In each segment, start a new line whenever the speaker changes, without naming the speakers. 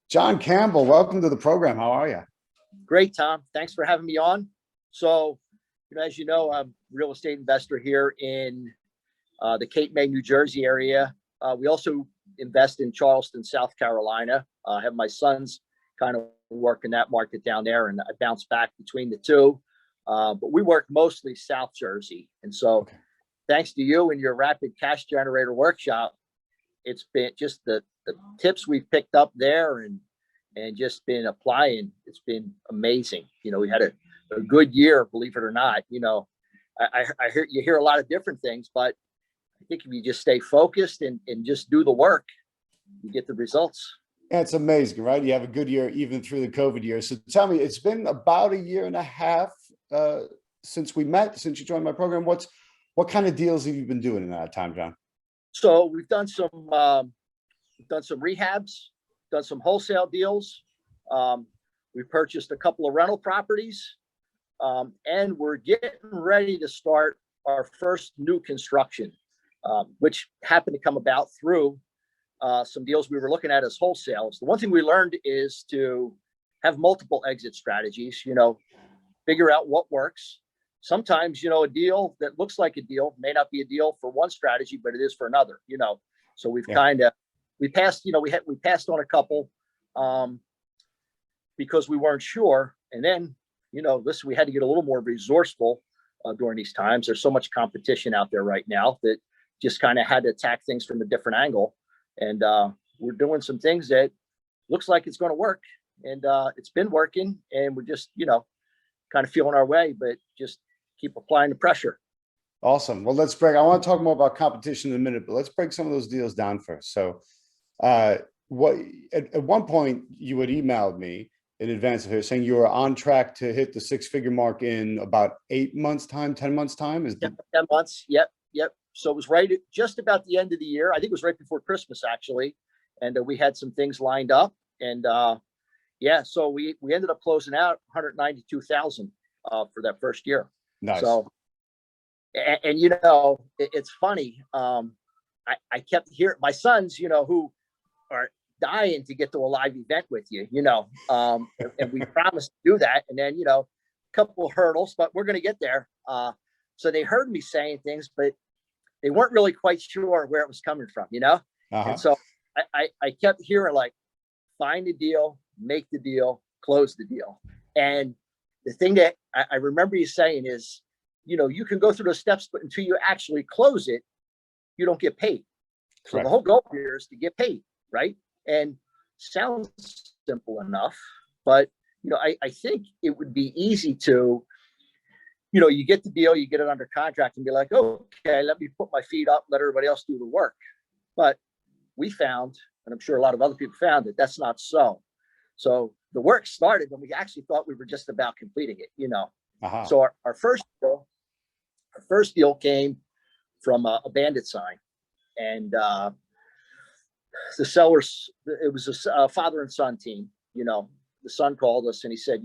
John Campbell, welcome to the program. How are you?
Great, Tom. Thanks for having me on. So, as you know, I'm a real estate investor here in the Cape May, New Jersey area. We also invest in Charleston, South Carolina. I have my sons kind of work in that market down there, and I bounce back between the two. But we work mostly South Jersey. And so thanks to you and your rapid cash generator workshop, it's been just the tips we've picked up there and just been applying. It's been amazing. We had a good year, believe it or not. I hear a lot of different things, but I think if you just stay focused and just do the work, you get the results.
Yeah, it's amazing, right? You have a good year even through the COVID year. So tell me, it's been about a year and a half since we met, since you joined my program. What kind of deals have you been doing in that time, John?
So we've done some rehabs, done some wholesale deals. We purchased a couple of rental properties, and we're getting ready to start our first new construction, which happened to come about through some deals we were looking at as wholesales. The one thing we learned is to have multiple exit strategies, figure out what works. Sometimes, a deal that looks like a deal may not be a deal for one strategy, but it is for another, So we've we passed on a couple because we weren't sure. And then, listen, we had to get a little more resourceful during these times. There's so much competition out there right now that just kind of had to attack things from a different angle. And we're doing some things that looks like it's going to work. And it's been working. And we're just, kind of feeling our way, but just keep applying the pressure.
Awesome. Well, I want to talk more about competition in a minute, but let's break some of those deals down first. So at one point you had emailed me in advance of here saying you were on track to hit the six-figure mark in about 8 months time, 10 months time.
10 months. Yep. So it was just about the end of the year. I think it was right before Christmas, actually. And we had some things lined up. And so we ended up closing out 192,000 for that first year.
Nice.
So, and it's funny. I kept hearing my sons, who are dying to get to a live event with you, and we promised to do that. And then, a couple of hurdles, but we're going to get there. So they heard me saying things, but they weren't really quite sure where it was coming from, And so I kept hearing find a deal, make the deal, close the deal. And the thing that I remember you saying is, you can go through those steps, but until you actually close it, you don't get paid.
Correct.
So the whole goal here is to get paid, right? And sounds simple enough, but I think it would be easy to, you get the deal, you get it under contract and be like, okay, let me put my feet up, let everybody else do the work. But we found, and I'm sure a lot of other people found, that that's not so. So the work started when we actually thought we were just about completing it, So our first deal came from a bandit sign, and the sellers, it was a father and son team. The son called us and he said,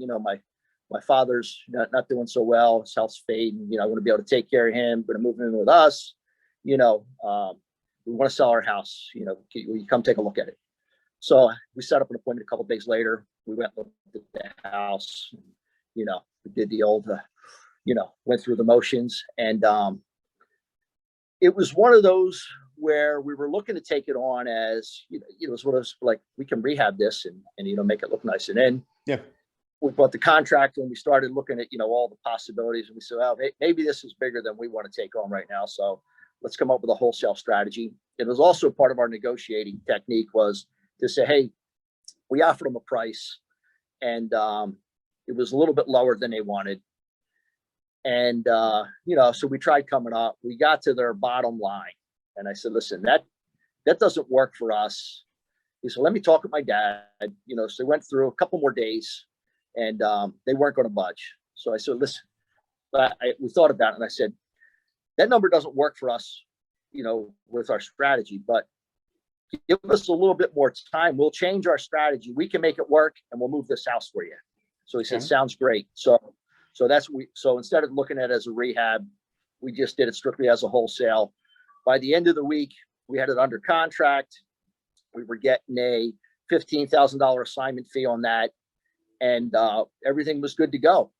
my father's not doing so well. His health's fading. I want to be able to take care of him. Going to move him in with us. We want to sell our house. Will you come take a look at it? So we set up an appointment a couple of days later. We went and looked at the house. We did the old, went through the motions. And it was one of those where we were looking to take it on as, sort of like, we can rehab this and make it look nice. And then we bought the contract and we started looking at, all the possibilities. And we said, well, maybe this is bigger than we want to take on right now. So let's come up with a wholesale strategy. It was also part of our negotiating technique was to say, hey, we offered them a price and it was a little bit lower than they wanted. And, so we tried coming up, we got to their bottom line. And I said, listen, that doesn't work for us. He said, let me talk with my dad, so we went through a couple more days and they weren't going to budge. So I said, listen, we thought about it and I said, that number doesn't work for us, with our strategy, but give us a little bit more time. We'll change our strategy. We can make it work and we'll move this house for you. So he said, sounds great. So instead of looking at it as a rehab, we just did it strictly as a wholesale. By the end of the week, we had it under contract. We were getting a $15,000 assignment fee on that. And everything was good to go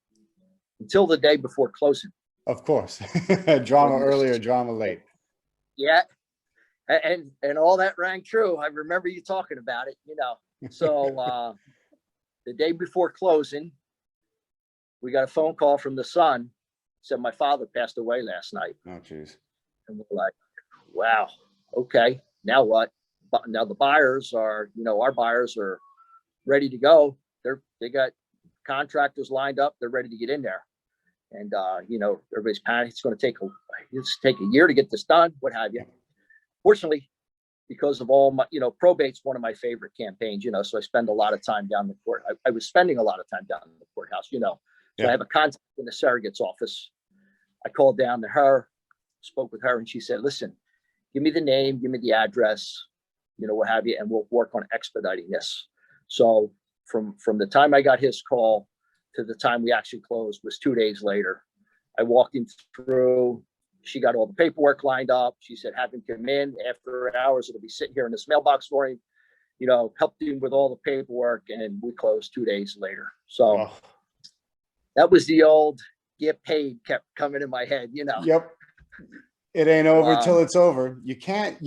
until the day before closing.
Of course. Drama earlier, drama late.
Yeah. And all that rang true. I remember you talking about it, So the day before closing, we got a phone call from the son, said my father passed away last night.
Oh, geez.
And we're like, wow, okay, now what? But now the buyers are, our buyers are ready to go. They got contractors lined up. They're ready to get in there. And, everybody's panicked. It's going to take a year to get this done, what have you. Fortunately, because of all my, probate's one of my favorite campaigns, so I spend a lot of time down the court. I was spending a lot of time down in the courthouse, So I have a contact in the surrogate's office. I called down to her, spoke with her, and she said, listen, give me the name, give me the address, what have you, and we'll work on expediting this. So from the time I got his call to the time we actually closed was 2 days later. I walked him through. She got all the paperwork lined up. She said, have him come in after hours. It'll be sitting here in this mailbox for him, helped him with all the paperwork, and we closed 2 days later. So that was the old get paid kept coming in my head,
Yep. It ain't over till it's over. You can't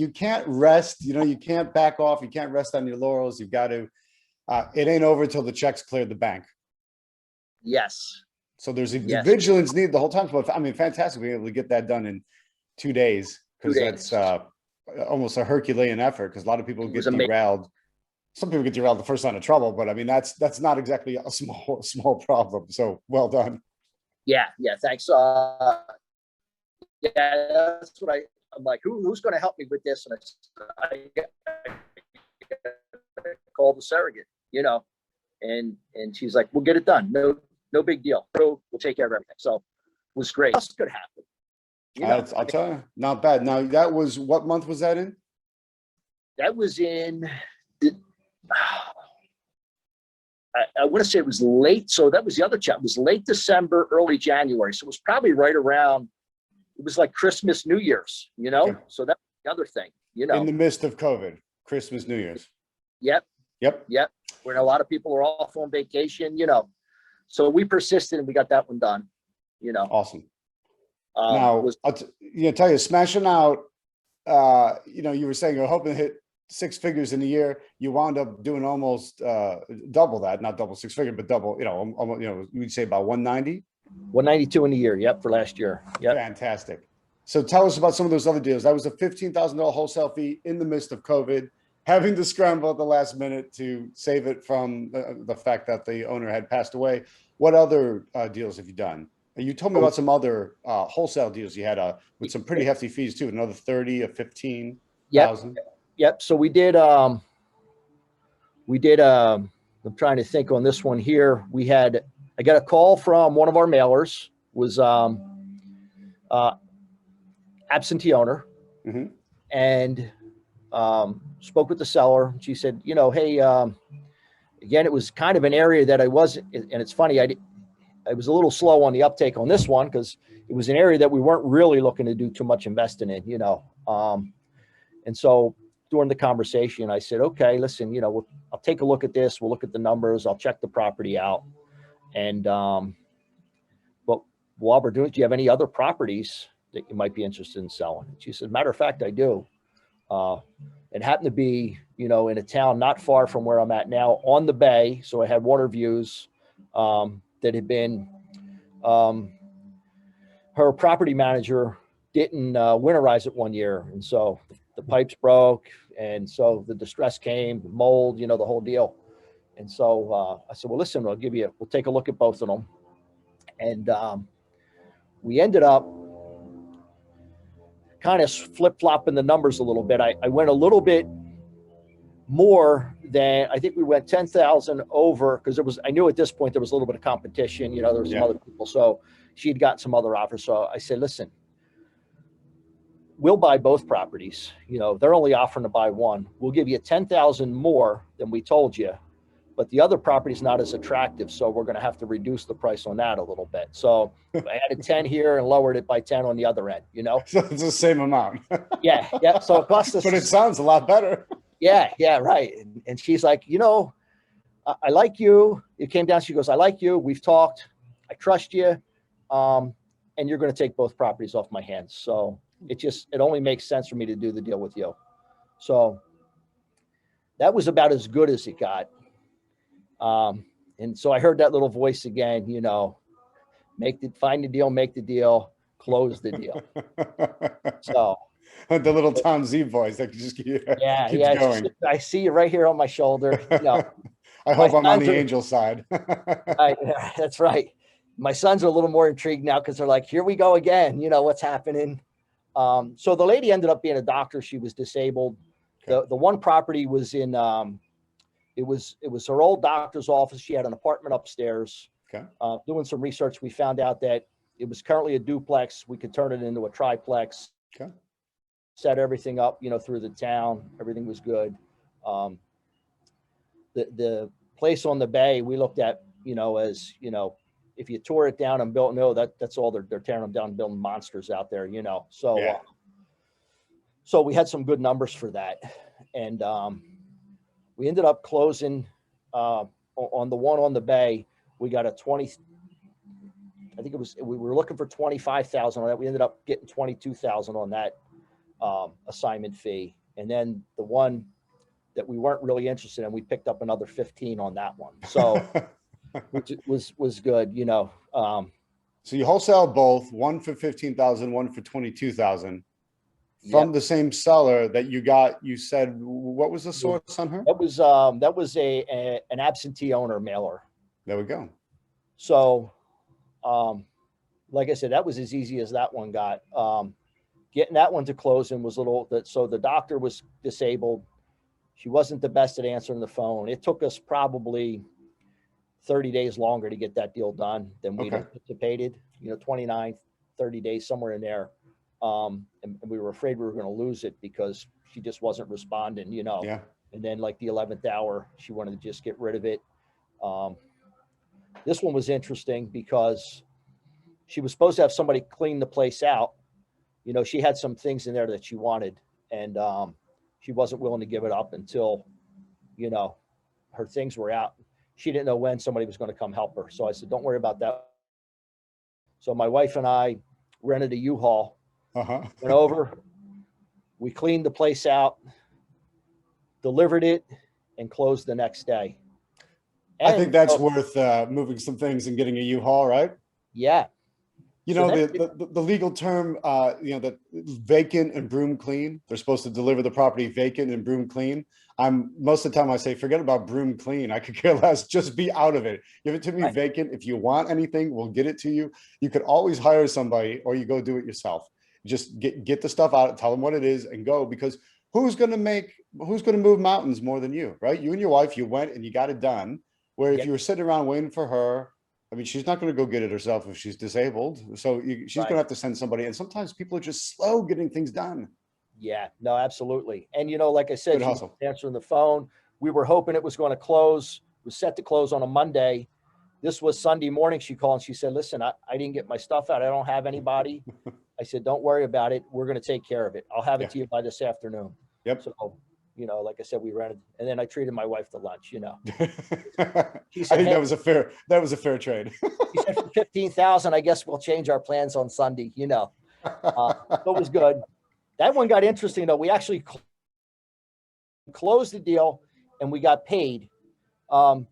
rest, you can't back off. You can't rest on your laurels. You've got to, it ain't over till the checks cleared the bank.
Yes.
So there's a vigilance needed the whole time. But I mean, fantastic being able to get that done in 2 days, because that's almost a Herculean effort, because a lot of people get derailed. Some people get derailed the first sign of trouble, but I mean, that's not exactly a small problem. So well done.
Yeah. Thanks. That's what I'm like, who's going to help me with this? And I called the surrogate, and she's like, we'll get it done. No big deal. We'll take care of everything. So it was great. That's could happen.
I'll tell you, not bad. Now, that was, what month was that in?
That was in, I want to say it was late. So that was the other chat. It was late December, early January. So it was probably right around, it was like Christmas, New Year's,
Okay.
So that's the other thing,
In the midst of COVID, Christmas, New Year's.
Yep. Where a lot of people are off on vacation, So we persisted and we got that one done,
Awesome. Now, I'll tell you, smashing out, you were saying you're hoping to hit 6 figures in a year. You wound up doing almost double that, not double 6 figure, but double, almost, we'd say about 190.
192 in a year. Yep. For last year. Yep.
Fantastic. So tell us about some of those other deals. That was a $15,000 wholesale fee in the midst of COVID, having to scramble at the last minute to save it from the fact that the owner had passed away. What other deals have you done? You told me about some other wholesale deals you had with some pretty hefty fees too. Another 30 or 15,000.
Yep. So we did, I'm trying to think on this one here. I got a call from one of our mailers, was absentee owner, and spoke with the seller. She said, hey, again, it was kind of an area that I wasn't, and it's funny, I was a little slow on the uptake on this one because it was an area that we weren't really looking to do too much investing in, and so during the conversation, I said, okay, listen, I'll take a look at this. We'll look at the numbers. I'll check the property out. And, but while we're doing it, do you have any other properties that you might be interested in selling? And she said, matter of fact, I do. It happened to be, in a town not far from where I'm at now on the bay. So I had water views, that had been, her property manager didn't winterize it one year. And so the pipes broke. And so the distress came, mold, the whole deal. And so I said, well, listen, we'll take a look at both of them. And we ended up kind of flip-flopping the numbers a little bit. I went a little bit more than, I think we went 10,000 over, because I knew at this point there was a little bit of competition, there was some other people. So she had gotten some other offers. So I said, listen, we'll buy both properties. They're only offering to buy one. We'll give you 10,000 more than we told you, but the other property is not as attractive. So we're going to have to reduce the price on that a little bit. So I added 10 here and lowered it by 10 on the other end,
So it's the same amount.
Yeah. So it cost us,
but it sounds a lot better.
Yeah, right. And she's like, I like you. It came down. She goes, I like you. We've talked. I trust you. Um, and you're going to take both properties off my hands. So it only makes sense for me to do the deal with you. So that was about as good as it got. And so I heard that little voice again, find the deal, make the deal, close the deal. So
The little Tom Z voice that just keeps
yeah.
going.
I see you right here on my shoulder.
I
My
hope I'm on
sons
the
are,
angel side.
that's right. My sons are a little more intrigued now because they're like, here we go again. What's happening? So the lady ended up being a doctor. She was disabled.
Okay.
The one property was in, it was her old doctor's office. She had an apartment upstairs.
Okay.
Doing some research, we found out that it was currently a duplex. We could turn it into a triplex.
Okay.
Set everything up, through the town. Everything was good. The place on the bay we looked at, as if you tore it down and built, that's all they're tearing them down and building monsters out there, So,
Yeah.
so we had some good numbers for that, and we ended up closing on the one on the bay. We got a 20. I think we were looking for 25,000 on that. We ended up getting 22,000 on that assignment fee, and then the one that we weren't really interested in, we picked up another 15 on that one. So, which was good,
So you wholesale both, one for 15,000, one for 22,000 from the same seller that you got. You said, what was the source on her?
That was an absentee owner mailer.
There we go.
So, like I said, that was as easy as that one got. Getting that one to closing was a little. So the doctor was disabled. She wasn't the best at answering the phone. It took us probably 30 days longer to get that deal done than we'd anticipated. 29, 30 days, somewhere in there. And we were afraid we were going to lose it because she just wasn't responding.
Yeah.
And then like the 11th hour, she wanted to just get rid of it. This one was interesting because she was supposed to have somebody clean the place out. She had some things in there that she wanted, and she wasn't willing to give it up until, her things were out. She didn't know when somebody was going to come help her. So I said, don't worry about that. So my wife and I rented a U-Haul, went over, we cleaned the place out, delivered it, and closed the next day.
And, I think that's worth moving some things and getting a U-Haul, right?
Yeah.
The legal term, that vacant and broom clean. They're supposed to deliver the property vacant and broom clean. Most of the time I say, forget about broom clean. I could care less. Just be out of it. Give it to me vacant. If you want anything, we'll get it to you. You could always hire somebody, or you go do it yourself. Just get the stuff out, tell them what it is, and go. Because who's going to move mountains more than you, right? You and your wife, you went and you got it done. Where if you were sitting around waiting for her, I mean, she's not going to go get it herself if she's disabled. So she's going to have to send somebody. And sometimes people are just slow getting things done.
Yeah, no, absolutely. And, like I said,
she was
answering the phone. We were hoping it was going to close. It was set to close on a Monday. This was Sunday morning. She called and she said, listen, I didn't get my stuff out. I don't have anybody. I said, don't worry about it. We're going to take care of it. I'll have it to you by this afternoon.
Yep.
So, like I said, we rented, and then I treated my wife to lunch,
She said, I think that was a fair trade.
She said, for 15,000, I guess we'll change our plans on Sunday, So it was good. That one got interesting though. We actually closed the deal and we got paid. So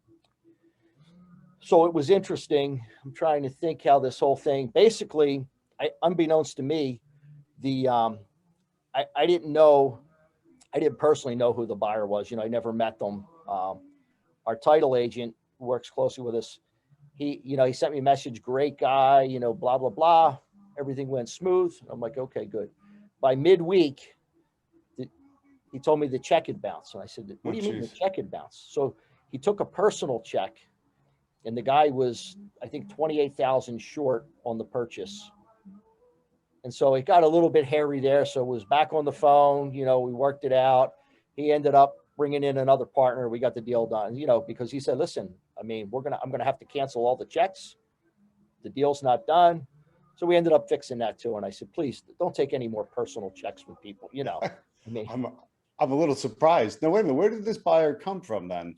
it was interesting. I'm trying to think how this whole thing, basically, unbeknownst to me, I didn't personally know who the buyer was. I never met them. Our title agent who works closely with us. He sent me a message, great guy, blah, blah, blah. Everything went smooth. I'm like, okay, good. By midweek, he told me the check had bounced. And I said, what do you mean the check had bounced? So he took a personal check, and the guy was, I think, 28,000 short on the purchase. And so it got a little bit hairy there. So it was back on the phone. We worked it out. He ended up bringing in another partner. We got the deal done, because he said, listen, I mean, I'm going to have to cancel all the checks. The deal's not done. So we ended up fixing that too. And I said, please don't take any more personal checks from people, I mean,
I'm a little surprised. Now, wait a minute, where did this buyer come from then?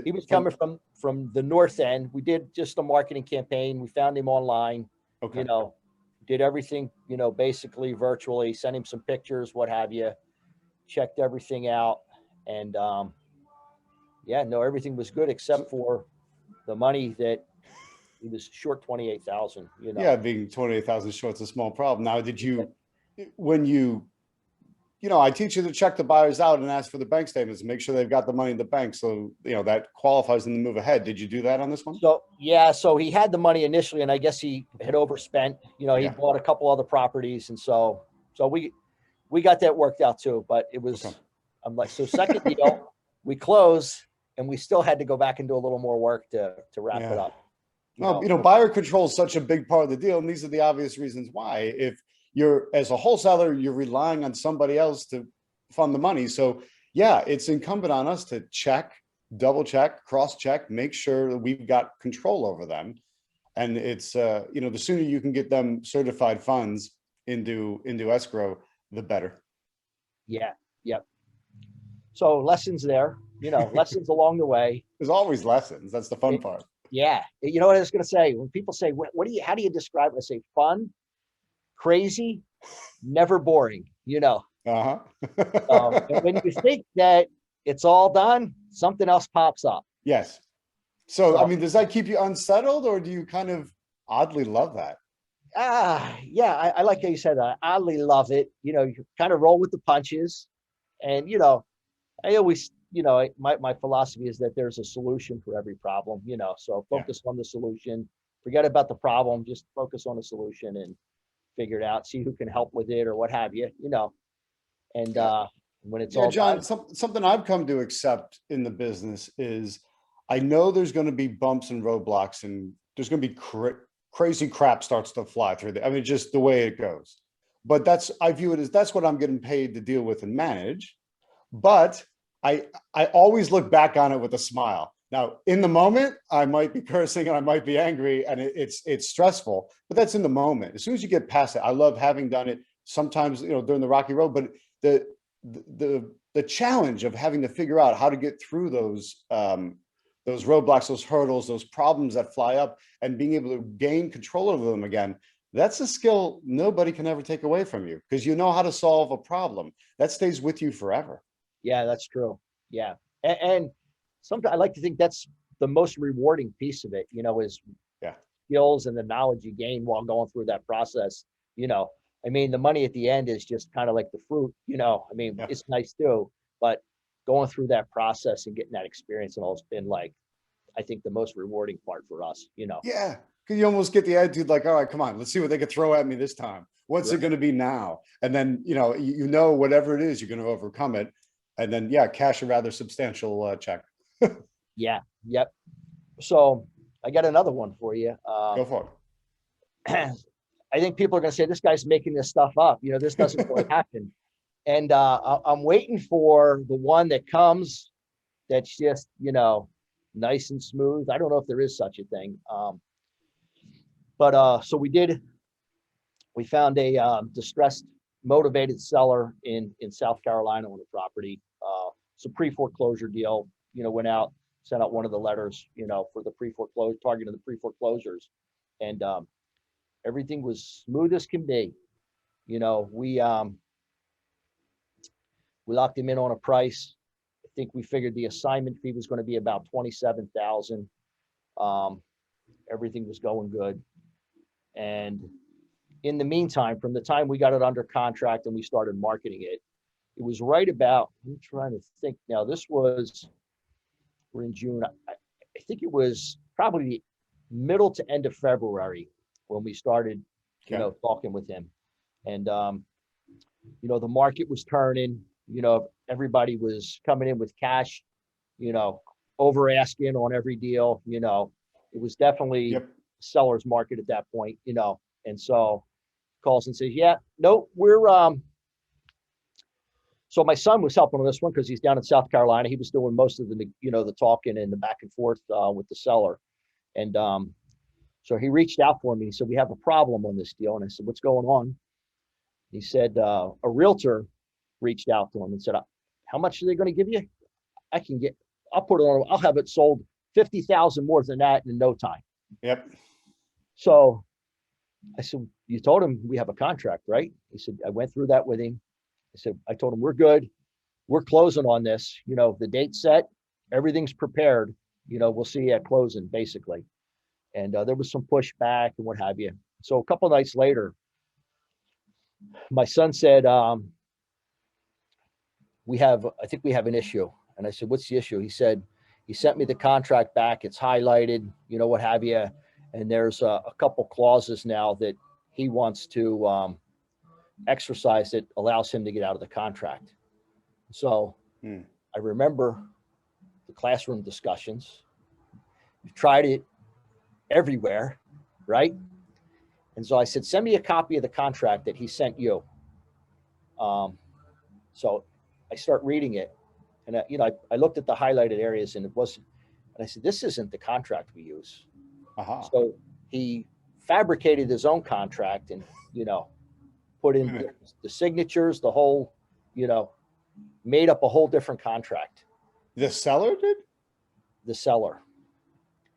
He was coming from the north end. We did just a marketing campaign. We found him online,
Okay.
did everything, basically virtually, sent him some pictures, what have you, checked everything out. And yeah, no, everything was good except for the money that he was short 28,000,
Yeah, being 28,000 short's a small problem. Now, did you, when I teach you to check the buyers out and ask for the bank statements and make sure they've got the money in the bank. So, that qualifies them to move ahead. Did you do that on this one?
So, yeah, so he had the money initially, and I guess he had overspent, he
Yeah.
bought a couple other properties. And so we got that worked out too, but it was,
Okay.
I'm like, so second deal, we close and we still had to go back and do a little more work to wrap it up.
Well, buyer control is such a big part of the deal. And these are the obvious reasons why. If you're, as a wholesaler, you're relying on somebody else to fund the money. So yeah, it's incumbent on us to check, double check, cross check, make sure that we've got control over them. And it's, the sooner you can get them certified funds into escrow, the better.
Yeah. Yep. So lessons there, lessons along the way.
There's always lessons. That's the fun part.
Yeah. You know what I was going to say? When people say, how do you describe it? I say fun, crazy, never boring,
Uh-huh.
and when you think that it's all done, something else pops up.
Yes. So, I mean, does that keep you unsettled, or do you kind of oddly love that?
Yeah, I like how you said that. I oddly love it. You kind of roll with the punches, and I always, my philosophy is that there's a solution for every problem. So focus on the solution. Forget about the problem. Just focus on the solution and figure it out. See who can help with it or what have you. And when it's all
John,
done,
something I've come to accept in the business is I know there's going to be bumps and roadblocks, and there's going to be crazy crap starts to fly through I mean, just the way it goes. But I view it as that's what I'm getting paid to deal with and manage. But I always look back on it with a smile. Now, in the moment, I might be cursing and I might be angry, and it's stressful, but that's in the moment. As soon as you get past it, I love having done it sometimes, during the rocky road, but the challenge of having to figure out how to get through those roadblocks, those hurdles, those problems that fly up, and being able to gain control over them again, that's a skill nobody can ever take away from you, because you know how to solve a problem that stays with you forever.
Yeah, that's true. Yeah. And sometimes I like to think that's the most rewarding piece of it, is skills and the knowledge you gain while going through that process. I mean, the money at the end is just kind of like the fruit, it's nice too, but going through that process and getting that experience and all, it's been like, I think the most rewarding part for us,
Yeah. Because you almost get the attitude like, all right, come on, let's see what they could throw at me this time. What's it going to be now? And then, whatever it is, you're going to overcome it. And then, cash a rather substantial check.
Yeah. Yep. So I got another one for you.
Go for
it. I think people are going to say, this guy's making this stuff up. This doesn't really happen. And I'm waiting for the one that comes that's just, nice and smooth. I don't know if there is such a thing. But so we found a distressed, motivated seller in South Carolina on a property. It's a pre-foreclosure deal, went out, sent out one of the letters, for the pre-foreclosure, targeting the pre-foreclosures. And everything was smooth as can be. We locked him in on a price. I think we figured the assignment fee was going to be about $27,000. Everything was going good. And in the meantime, from the time we got it under contract and we started marketing it, it was right about, I'm trying to think now, we're in June. I think it was probably middle to end of February when we started, talking with him. And, the market was turning, everybody was coming in with cash, over asking on every deal, it was definitely seller's market at that point, and so calls and says, yeah, no, we're, so my son was helping on this one because he's down in South Carolina. He was doing most of the, the talking and the back and forth with the seller. And so he reached out for me. He said, we have a problem on this deal. And I said, what's going on? He said, a realtor reached out to him and said, how much are they going to give you? I'll put it on, I'll have it sold 50,000 more than that in no time.
Yep.
So I said, you told him we have a contract, right? He said, I went through that with him. I told him, we're good. We're closing on this. The date's set, everything's prepared. We'll see you at closing, basically. And there was some pushback and what have you. So a couple of nights later, my son said, I think we have an issue. And I said, what's the issue? He said, he sent me the contract back. It's highlighted, what have you. And there's a couple clauses now that he wants to exercise that allows him to get out of the contract. So I remember the classroom discussions. We've tried it everywhere, right? And so I said, send me a copy of the contract that he sent you. So I start reading it, and I looked at the highlighted areas, and it wasn't. And I said, this isn't the contract we use. So he fabricated his own contract, and put in the signatures, the whole, made up a whole different contract.
The seller did?
The seller.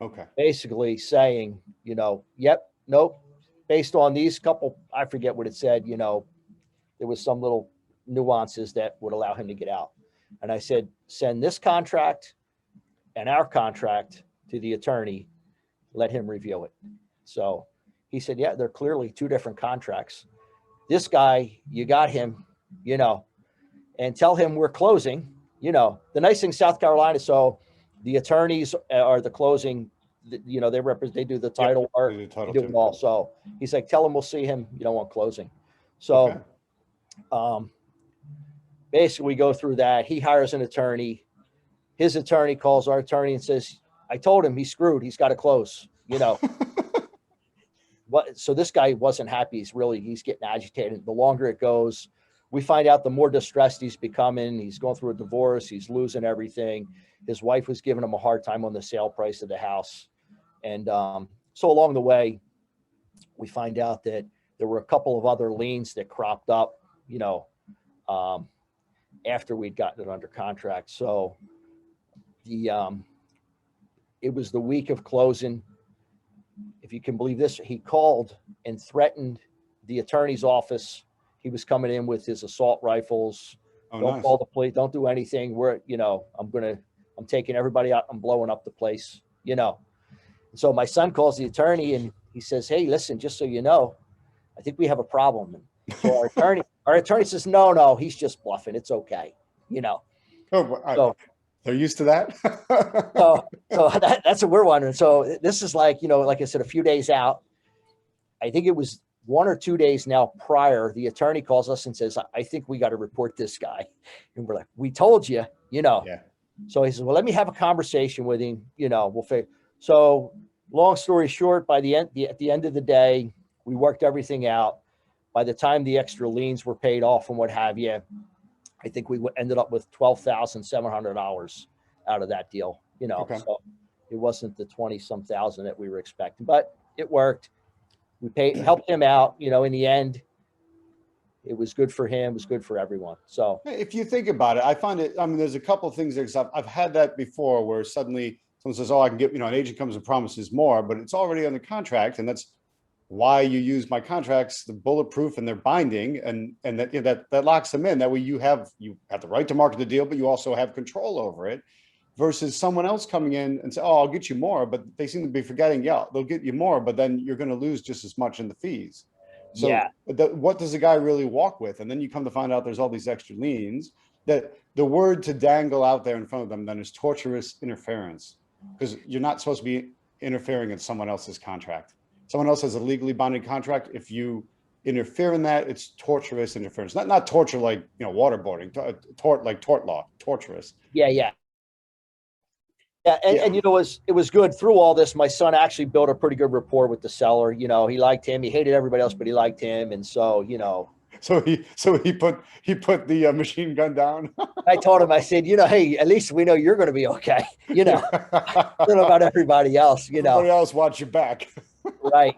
Okay.
Basically saying, yep, nope, based on these couple, I forget what it said, there was some little nuances that would allow him to get out. And I said, send this contract and our contract to the attorney, let him review it. So he said, yeah, they're clearly two different contracts. This guy, you got him, and tell him we're closing. The nice thing, South Carolina, so the attorneys are the closing, they do the title work, they do it all. So he's like, tell him we'll see him, on closing. So basically we go through that. He hires an attorney. His attorney calls our attorney and says, I told him he's screwed. He's got to close, So this guy wasn't happy. He's getting agitated. The longer it goes, we find out the more distressed he's becoming. He's going through a divorce. He's losing everything. His wife was giving him a hard time on the sale price of the house. And so along the way, we find out that there were a couple of other liens that cropped up, after we'd gotten it under contract. So it was the week of closing. If you can believe this, he called and threatened the attorney's office. He was coming in with his assault rifles. Don't call the police. Don't do anything. I'm taking everybody out. I'm blowing up the place, So my son calls the attorney and he says, hey, listen, just so you know, I think we have a problem. And so our attorney says, no, he's just bluffing. It's okay.
So they're used to that.
so that's what we're wondering. So this is like I said, a few days out. I think it was 1 or 2 days now prior, the attorney calls us and says, I think we got to report this guy. And we're like, we told you,
Yeah.
So he says, well, let me have a conversation with him. We'll figure. So long story short, at the end of the day, we worked everything out. By the time the extra liens were paid off and what have you, I think we ended up with $12,700 out of that deal,
Okay.
So it wasn't the 20-some thousand that we were expecting, but it worked. We helped him out, in the end. It was good for him. It was good for everyone. So
if you think about it, I find it, there's a couple of things that I've had that before where suddenly someone says, oh, I can get, an agent comes and promises more, but it's already on the contract. And that's why you use my contracts, the bulletproof and they're binding, and that locks them in. That way you have the right to market the deal, but you also have control over it, versus someone else coming in and say, oh, I'll get you more, but they seem to be forgetting, yeah, they'll get you more, but then you're going to lose just as much in the fees. So yeah. What does the guy really walk with? And then you come to find out there's all these extra liens. That the word to dangle out there in front of them then is torturous interference, because you're not supposed to be interfering in someone else's contract. Someone else has a legally binding contract. If you interfere in that, it's torturous interference. Not torture like waterboarding, like tort law, torturous.
Yeah. And it was good through all this. My son actually built a pretty good rapport with the seller. He liked him. He hated everybody else, but he liked him. And so,
So he put the machine gun down.
I told him, I said, hey, at least we know you're going to be okay. I don't know about everybody else.
Everybody else watch your back.
Right.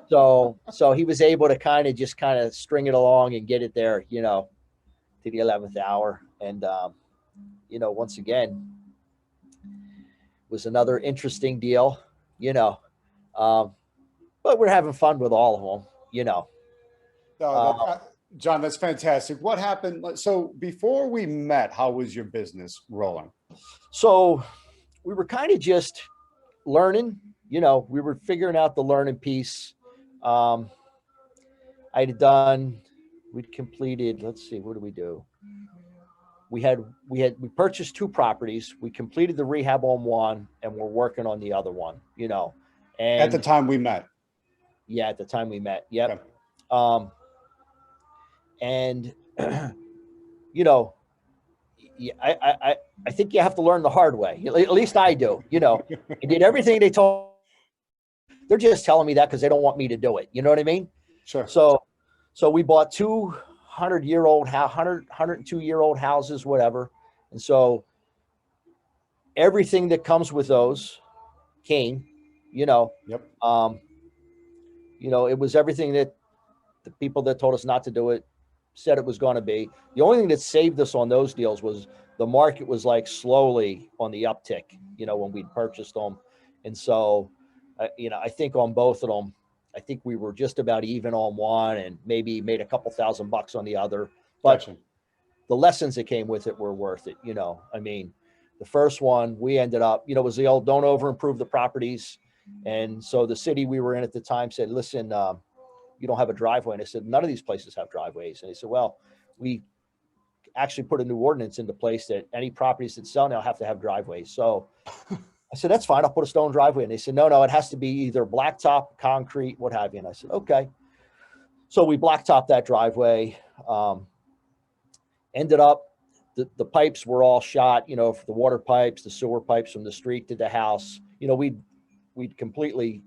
So he was able to kind of string it along and get it there, to the 11th hour. And once again, was another interesting deal, you know. Um, but we're having fun with all of them.
No, that,
Uh,
John, that's fantastic. What happened? So before we met, how was your business rolling?
so we were kind of just learning, we were figuring out the learning piece. Um, I'd done, we'd completed, let's see, what did we do? We purchased two properties. We completed the rehab on one and we're working on the other one.
At the
And
time we met.
yeah, at the time we met.
Okay.
Yep. Um, and you know, I think you have to learn the hard way. At least I do. I did everything they told. They're just telling me that because they don't want me to do it. You know what I mean?
Sure.
So we bought 200-year-old, 102-year-old houses, whatever. And so everything that comes with those came, you know,
Yep.
um, it was everything that the people that told us not to do it said it was going to be. The only thing that saved us on those deals was the market was like slowly on the uptick, when we'd purchased them. And so, I think on both of them, I think we were just about even on one and maybe made a couple $1,000 on the other. But
Gotcha.
the lessons that came with it were worth it. I mean, the first one we ended up, was the old don't over improve the properties. And so the city we were in at the time said, listen, you don't have a driveway. And I said, none of these places have driveways. And they said, well, we actually put a new ordinance into place that any properties that sell now have to have driveways. So I said, that's fine. I'll put a stone driveway. And they said, no, it has to be either blacktop, concrete, what have you. And I said, okay. So we blacktop that driveway. Ended up, the pipes were all shot, for the water pipes, the sewer pipes from the street to the house. We'd completely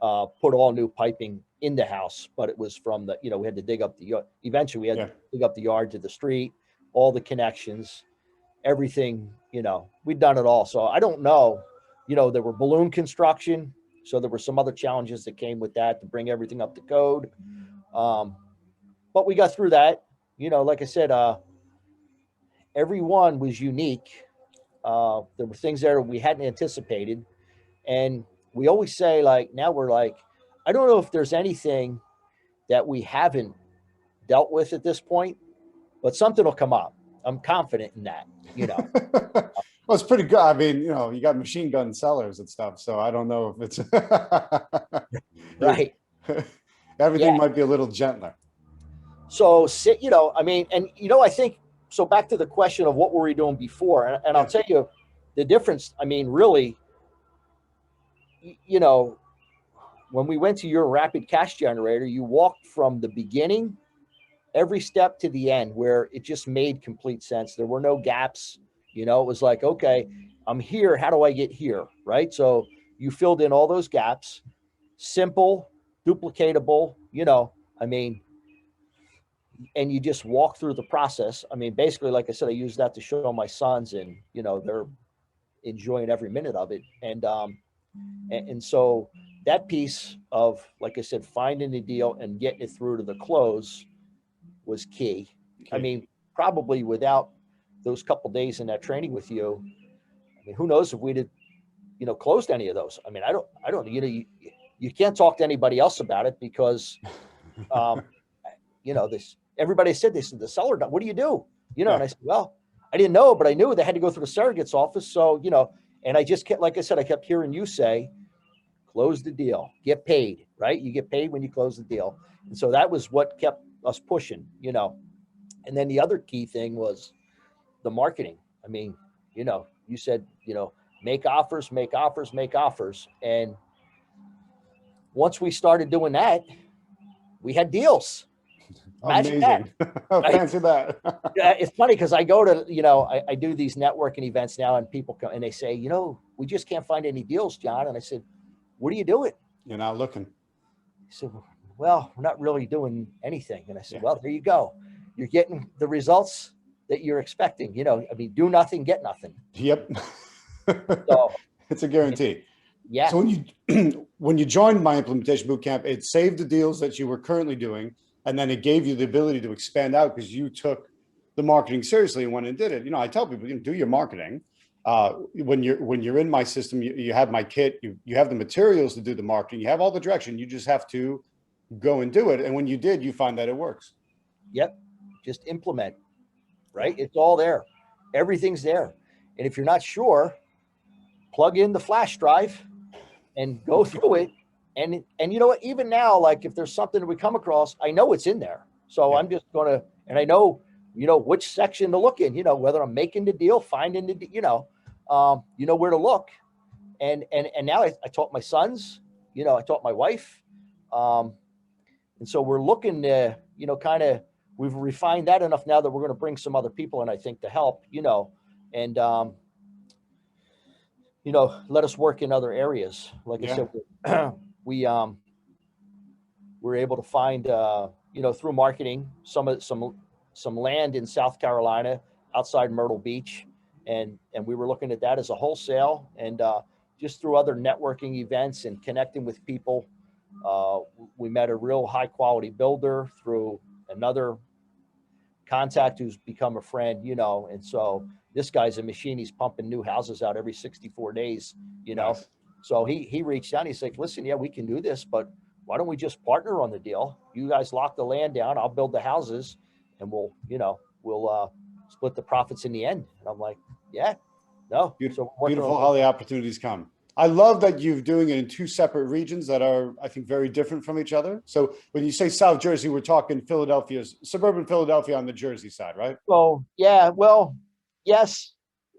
put all new piping in the house, but it was from we had to dig up eventually we had to dig up the yard to the street, all the connections, everything, we'd done it all. So I don't know, there were balloon construction. So there were some other challenges that came with that to bring everything up to code. But we got through that, like I said, every one was unique. There were things there we hadn't anticipated. And we always say, like, now we're like, I don't know if there's anything that we haven't dealt with at this point, but something will come up. I'm confident in that.
Well, it's pretty good. I mean, you got machine gun sellers and stuff, so I don't know if it's
Right.
Everything
Yeah.
might be a little gentler.
So, I mean, and I think so. Back to the question of what were we doing before, and I'll tell you the difference. I mean, really, when we went to your rapid cash generator, you walked from the beginning, every step to the end, where it just made complete sense. There were no gaps. It was like, okay, I'm here. How do I get here? Right. So you filled in all those gaps, simple, duplicatable, I mean, and you just walk through the process. I mean, basically, like I said, I use that to show my sons, and, they're enjoying every minute of it. And so that piece of, like I said, finding the deal and getting it through to the close was key. I mean, probably without those couple days in that training with you, I mean, who knows if we'd have, closed any of those. I mean, I don't, you can't talk to anybody else about it because, everybody said, they said, the seller, what do you do? And I said, well, I didn't know, but I knew they had to go through the surrogate's office. So, and I just kept, like I said, I kept hearing you say, close the deal, get paid, right? You get paid when you close the deal. And so that was what kept us pushing, and then the other key thing was the marketing. I mean, you said, make offers, make offers, make offers. And once we started doing that, we had deals. Imagine
Amazing.
that, right?
Fancy that.
Yeah, it's funny because I go to, I do these networking events now, and people come and they say, we just can't find any deals, John. And I said, what are you doing?
You're not looking.
He said, well, we're not really doing anything. And I said, well, there you go. You're getting the results that you're expecting. I mean, do nothing, get nothing.
Yep.
So
it's a guarantee.
Yeah.
So when you joined my implementation bootcamp, it saved the deals that you were currently doing, and then it gave you the ability to expand out because you took the marketing seriously and went and did it. You know, I tell people, you know, do your marketing. When you're in my system, you have my kit, you have the materials to do the marketing, you have all the direction. You just have to go and do it. And when you did, you find that it works.
Yep. Just implement, right? It's all there. Everything's there. And if you're not sure, plug in the flash drive and go through it. And you know what, even now, like if there's something that we come across, I know it's in there. So
Yeah.
I'm just gonna, and I know, you know, which section to look in, you know, whether I'm making the deal, finding the, you know where to look. And now I taught my sons, you know, I taught my wife. And so we're looking to, you know, kind of, we've refined that enough now that we're going to bring some other people in, I think, to help, you know, and, you know, let us work in other areas. Like I
Yeah.
said, we were able to find, you know, through marketing, some land in South Carolina outside Myrtle Beach, and we were looking at that as a wholesale, and just through other networking events and connecting with people, we met a real high quality builder through another contact who's become a friend, you know, and so this guy's a machine. He's pumping new houses out every 64 days, you know.
Nice.
So he reached out. He's like, listen, yeah, we can do this, but why don't we just partner on the deal? You guys lock the land down, I'll build the houses, and we'll split the profits in the end. And I'm like, yeah, no. So
Beautiful how the opportunities come. I love that you're doing it in two separate regions that are, I think, very different from each other. So when you say South Jersey, we're talking suburban Philadelphia on the Jersey side, right?
So yeah, well, yes.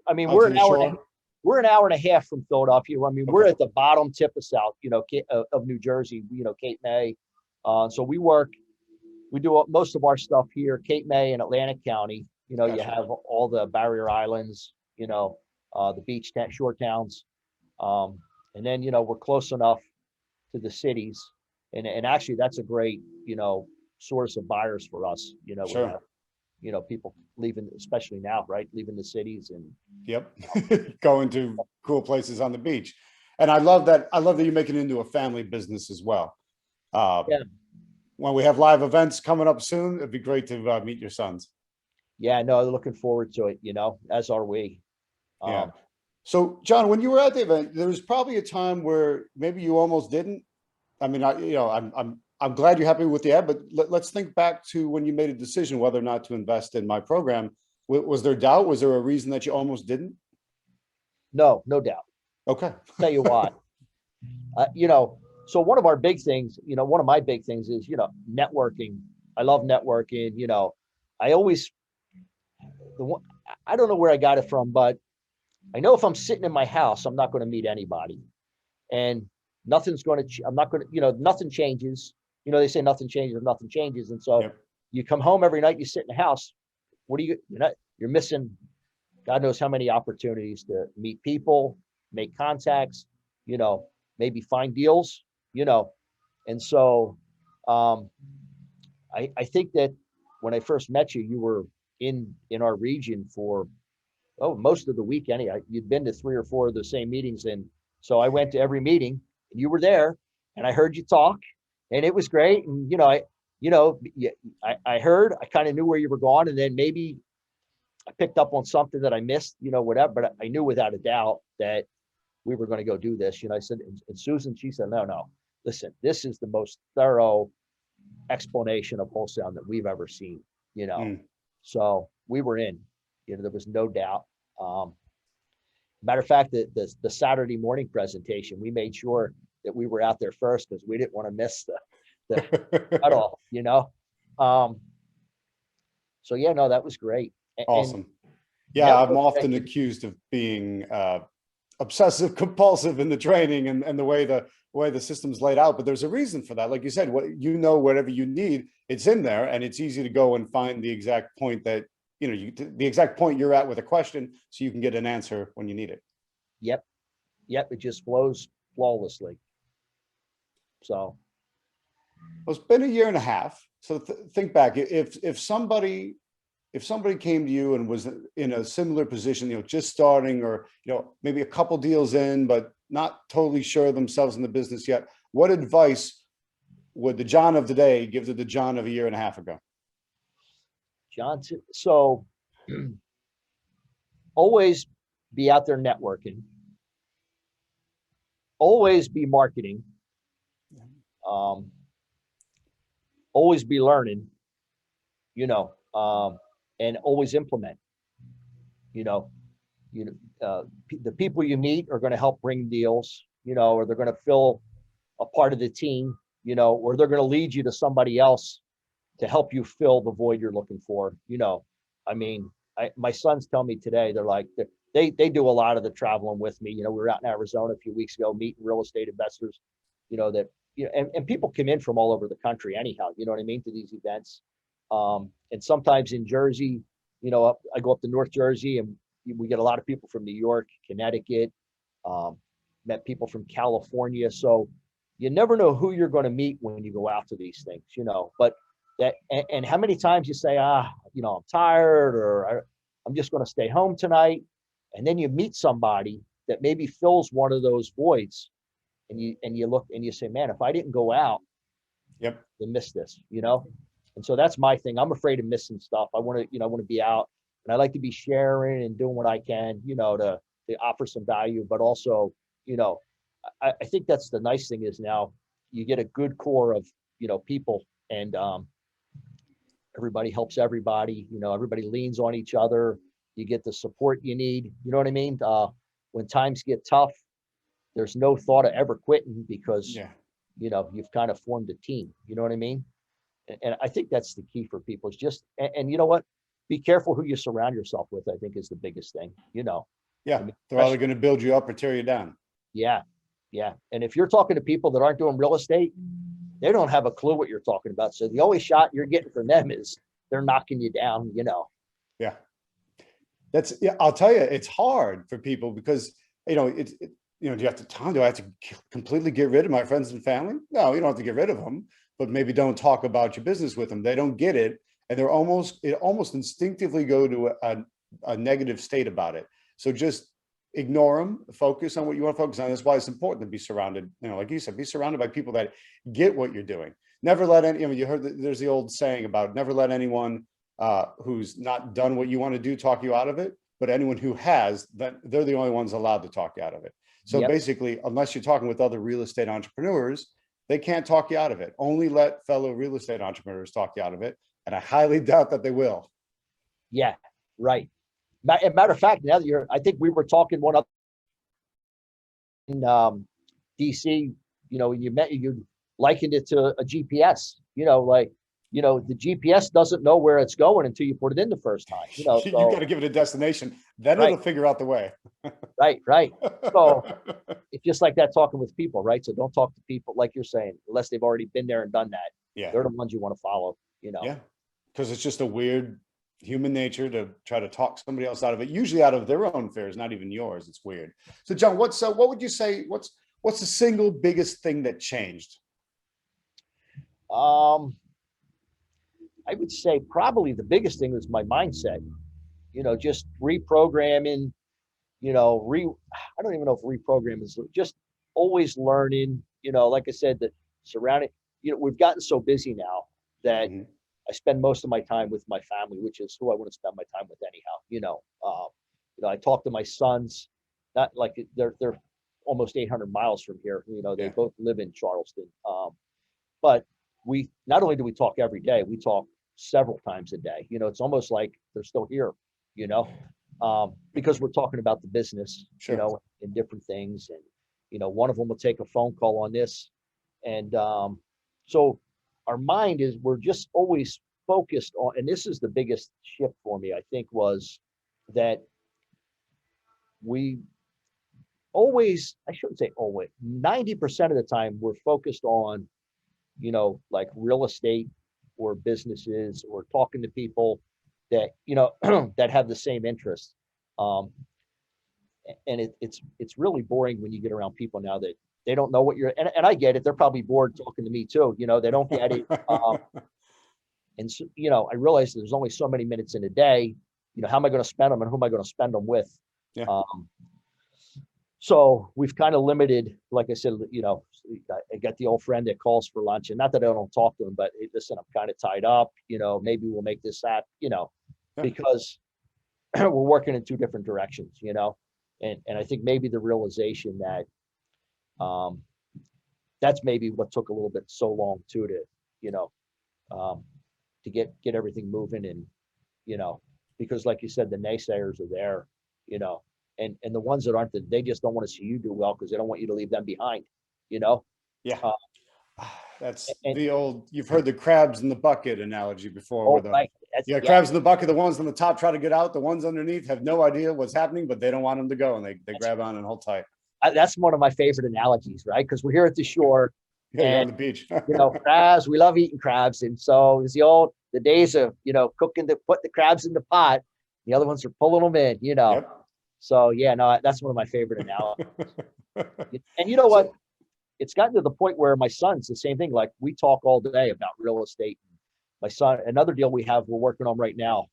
I mean,
Out to the shore.
we're an hour and a half from Philadelphia. I mean, we're
Okay.
at the bottom tip of South, you know, of New Jersey, you know, Cape May. So we do most of our stuff here, Cape May and Atlantic County. You know, you
Gotcha.
have all the barrier islands, you know, the beach shore towns. And then, you know, we're close enough to the cities. And actually that's a great, you know, source of buyers for us. You know, we
Sure.
have, you know, people leaving, especially now, right? Leaving the cities and
Yep. Going to cool places on the beach. And I love that you're making it into a family business as well.
yeah,
When we have live events coming up soon, it'd be great to meet your sons.
yeah, no, looking forward to it, you know, as are we.
Yeah. So, John, when you were at the event, there was probably a time where maybe you almost didn't. I mean, I'm glad you're happy with the ad, but let's think back to when you made a decision whether or not to invest in my program. Was there doubt? Was there a reason that you almost didn't?
No doubt.
Okay.
Tell you what, you know, so one of our big things, you know, one of my big things is, you know, networking. I love networking. You know, I always, I don't know where I got it from, but I know if I'm sitting in my house, I'm not going to meet anybody, and nothing's going to, I'm not going to, you know, nothing changes. You know, they say nothing changes if nothing changes. And so
Yep.
you come home every night, you sit in the house. You're missing God knows how many opportunities to meet people, make contacts, you know, maybe find deals, you know. And so um, I think that when I first met you, you were in our region for most of the week. You'd been to 3 or 4 of the same meetings, and so I went to every meeting, and you were there, and I heard you talk, and it was great. And I heard, I kind of knew where you were going, and then maybe I picked up on something that I missed, you know, whatever. But I knew without a doubt that we were going to go do this. You know, I said, and Susan, she said, no, listen, this is the most thorough explanation of wholesale that we've ever seen, you know.
Mm.
So we were in, you know, there was no doubt. Matter of fact, the Saturday morning presentation, we made sure that we were out there first because we didn't want to miss the at all, you know. So yeah, no, that was great.
Awesome. Yeah, I'm
network,
often accused of being obsessive compulsive in the training and the way the system's laid out, but there's a reason for that. Like you said, whatever you need, it's in there, and it's easy to go and find the exact point that the exact point you're at with a question, so you can get an answer when you need it.
Yep, it just flows flawlessly. So
Well, it's been a year and a half. So think back, if somebody came to you and was in a similar position, just starting, or maybe a couple deals in but not totally sure of themselves in the business yet, what advice would the John of today give to the John of a year and a half ago?
John, so always be out there networking, always be marketing, um, always be learning, you know, and always implement, you know, the people you meet are going to help bring deals, or they're going to fill a part of the team, or they're going to lead you to somebody else to help you fill the void you're looking for. I mean, my sons tell me today, they're like, they do a lot of the traveling with me. We were out in Arizona a few weeks ago, meeting real estate investors, that, and people come in from all over the country anyhow, you know what I mean, to these events. And sometimes in Jersey, I go up to North Jersey and we get a lot of people from New York, Connecticut, met people from California. So you never know who you're going to meet when you go out to these things, but that, and how many times you say, I'm tired, or I'm just going to stay home tonight. And then you meet somebody that maybe fills one of those voids, and you look and you say, man, if I didn't go out,
Yep.
then miss this, And so that's my thing. I'm afraid of missing stuff. I want to be out, and I like to be sharing and doing what I can, to offer some value, but also, I think that's the nice thing is now you get a good core of, people, and everybody helps everybody, everybody leans on each other. You get the support you need. You know what I mean? When times get tough, there's no thought of ever quitting because,
Yeah.
You've kind of formed a team. You know what I mean? And I think that's the key for people is just, and you know what? Be careful who you surround yourself with, I think is the biggest thing,
Yeah.
I mean,
They're either going to build you up or tear you down.
yeah. Yeah. And if you're talking to people that aren't doing real estate, they don't have a clue what you're talking about. So the only shot you're getting from them is they're knocking you down,
Yeah. Yeah. I'll tell you, it's hard for people because, do you have to do I have to completely get rid of my friends and family? No, you don't have to get rid of them, but maybe don't talk about your business with them. They don't get it. And it almost instinctively go to a negative state about it. So just ignore them, focus on what you want to focus on. That's why it's important to be surrounded, like you said, be surrounded by people that get what you're doing. Never let any, you heard there's the old saying about never let anyone who's not done what you want to do talk you out of it, but anyone who has, that they're the only ones allowed to talk you out of it. So
Yep.
basically, unless you're talking with other real estate entrepreneurs, they can't talk you out of it. Only let fellow real estate entrepreneurs talk you out of it. And I highly doubt that they will.
Yeah, right. Matter of fact, now that I think we were talking one up in DC, when you met, you likened it to a GPS, the GPS doesn't know where it's going until you put it in the first time,
You
so
got to give it a destination, then
right.
It'll figure out the way.
Right. So it's just like that talking with people, right? So don't talk to people like you're saying, unless they've already been there and done that.
Yeah.
They're the ones you want to follow,
Yeah. Because it's just a weird human nature to try to talk somebody else out of it, usually out of their own fears, not even yours. It's weird. So John, what would you say, what's the single biggest thing that changed?
I would say probably the biggest thing was my mindset, just reprogramming, I don't even know if reprogram is just always learning, like I said, that surrounding, we've gotten so busy now that I spend most of my time with my family, which is who I want to spend my time with anyhow, I talk to my sons, not like they're almost 800 miles from here, they both live in Charleston. But we, not only do we talk every day, we talk several times a day, it's almost like they're still here, because we're talking about the business,
Sure.
and different things. And, one of them will take a phone call on this. And so our mind is, we're just always focused on, and this is the biggest shift for me, I think, was that we always, I shouldn't say always, 90% of the time we're focused on, like real estate or businesses or talking to people that, that have the same interests. And it's really boring when you get around people now that they don't know what you're, and I get it. They're probably bored talking to me too. They don't get it. And so, I realize there's only so many minutes in a day. How am I going to spend them and who am I going to spend them with?
Yeah.
So we've kind of limited, like I said, I got the old friend that calls for lunch, and not that I don't talk to him, but hey, listen, I'm kind of tied up, maybe we'll make this happen, because we're working in two different directions, and I think maybe the realization that that's maybe what took a little bit so long too you know, um, to get everything moving, and because like you said, the naysayers are there, you know, and the ones that aren't, they just don't want to see you do well because they don't want you to leave them behind, you know.
Yeah.
Uh,
That's
and
the old, you've heard the crabs in the bucket analogy before, where
oh,
the,
right, that's
yeah,
yeah,
crabs in the bucket, the ones on the top try to get out, the ones underneath have no idea what's happening, but they don't want them to go, and they
that's
grab on and hold tight.
that's one of my favorite analogies, right? Because we're here at the shore,
Yeah, you're
and
on the beach.
crabs, we love eating crabs, and so it's the days of cooking to put the crabs in the pot, the other ones are pulling them in,
Yep.
So yeah, no, that's one of my favorite analogies. And you know what?
So,
It's gotten to the point where my son's the same thing. Like, we talk all day about real estate. My son, another deal we're working on right now.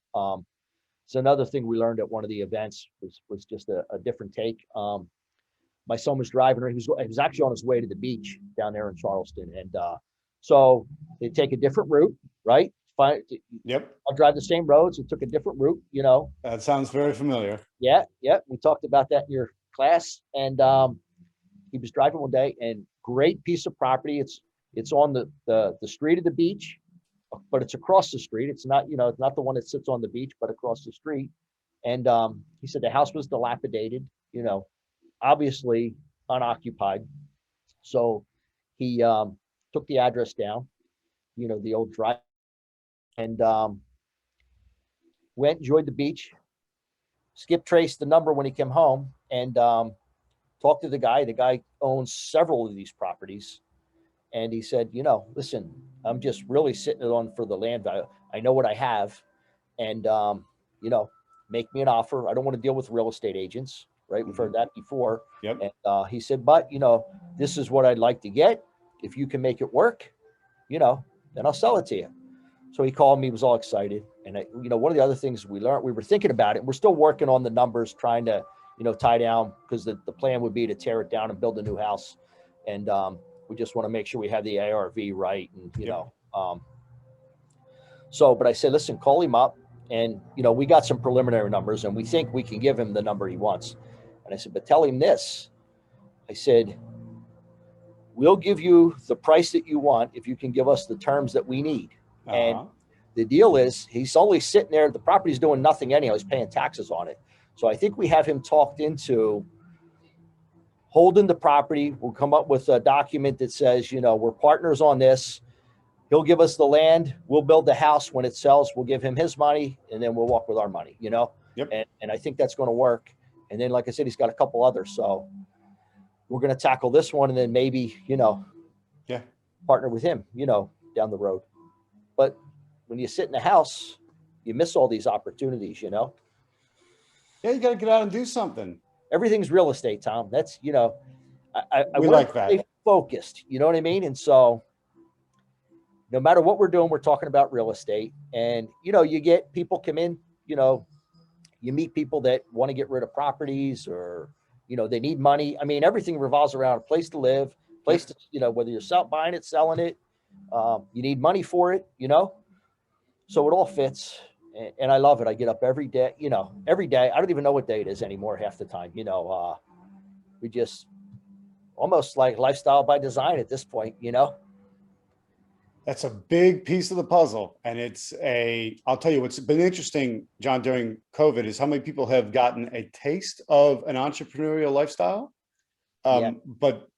It's another thing we learned at one of the events was just a different take. My son was driving, he was actually on his way to the beach down there in Charleston, and so they take a different route, right? Fine,
yep.
I'll drive the same roads. It took a different route,
That sounds very familiar.
Yeah, yeah. We talked about that in your class, and he was driving one day, and great piece of property. It's on the street of the beach, but it's across the street. It's not, it's not the one that sits on the beach, but across the street. And he said the house was dilapidated, obviously unoccupied. So he took the address down, the old drive, and went, enjoyed the beach, skip traced the number when he came home, and talked to the guy. The guy owns several of these properties. And he said, listen, I'm just really sitting it on for the land value. I know what I have. And, make me an offer. I don't want to deal with real estate agents, right? We've heard that before.
Yep.
And he said, but, this is what I'd like to get. If you can make it work, then I'll sell it to you. So he called me, was all excited. And, one of the other things we learned, we were thinking about it. We're still working on the numbers, trying to, tie down, because the plan would be to tear it down and build a new house. And we just want to make sure we have the ARV right. And, but I said, listen, call him up. And, we got some preliminary numbers, and we think we can give him the number he wants. And I said, but tell him this. I said, we'll give you the price that you want if you can give us the terms that we need. And the deal is, he's only sitting there. The property's doing nothing anyhow. He's paying taxes on it. So I think we have him talked into holding the property. We'll come up with a document that says, we're partners on this. He'll give us the land. We'll build the house. When it sells, we'll give him his money, and then we'll walk with our money,
Yep.
And I think that's going to work. And then, like I said, he's got a couple others. So we're going to tackle this one, and then maybe,
Yeah.
partner with him, down the road. But when you sit in the house, you miss all these opportunities,
Yeah, you got to get out and do something.
Everything's real estate, Tom. That's, I
We like that.
Stay focused, you know what I mean? And so no matter what we're doing, we're talking about real estate. And, you get people come in, you meet people that want to get rid of properties, or, they need money. I mean, everything revolves around a place to live, place to, whether you're buying it, selling it, you need money for it, so it all fits. And I love it. I get up every day, every day. I don't even know what day it is anymore half the time. We just almost like lifestyle by design at this point,
That's a big piece of the puzzle. And I'll tell you what's been interesting, John, during COVID, is how many people have gotten a taste of an entrepreneurial lifestyle. But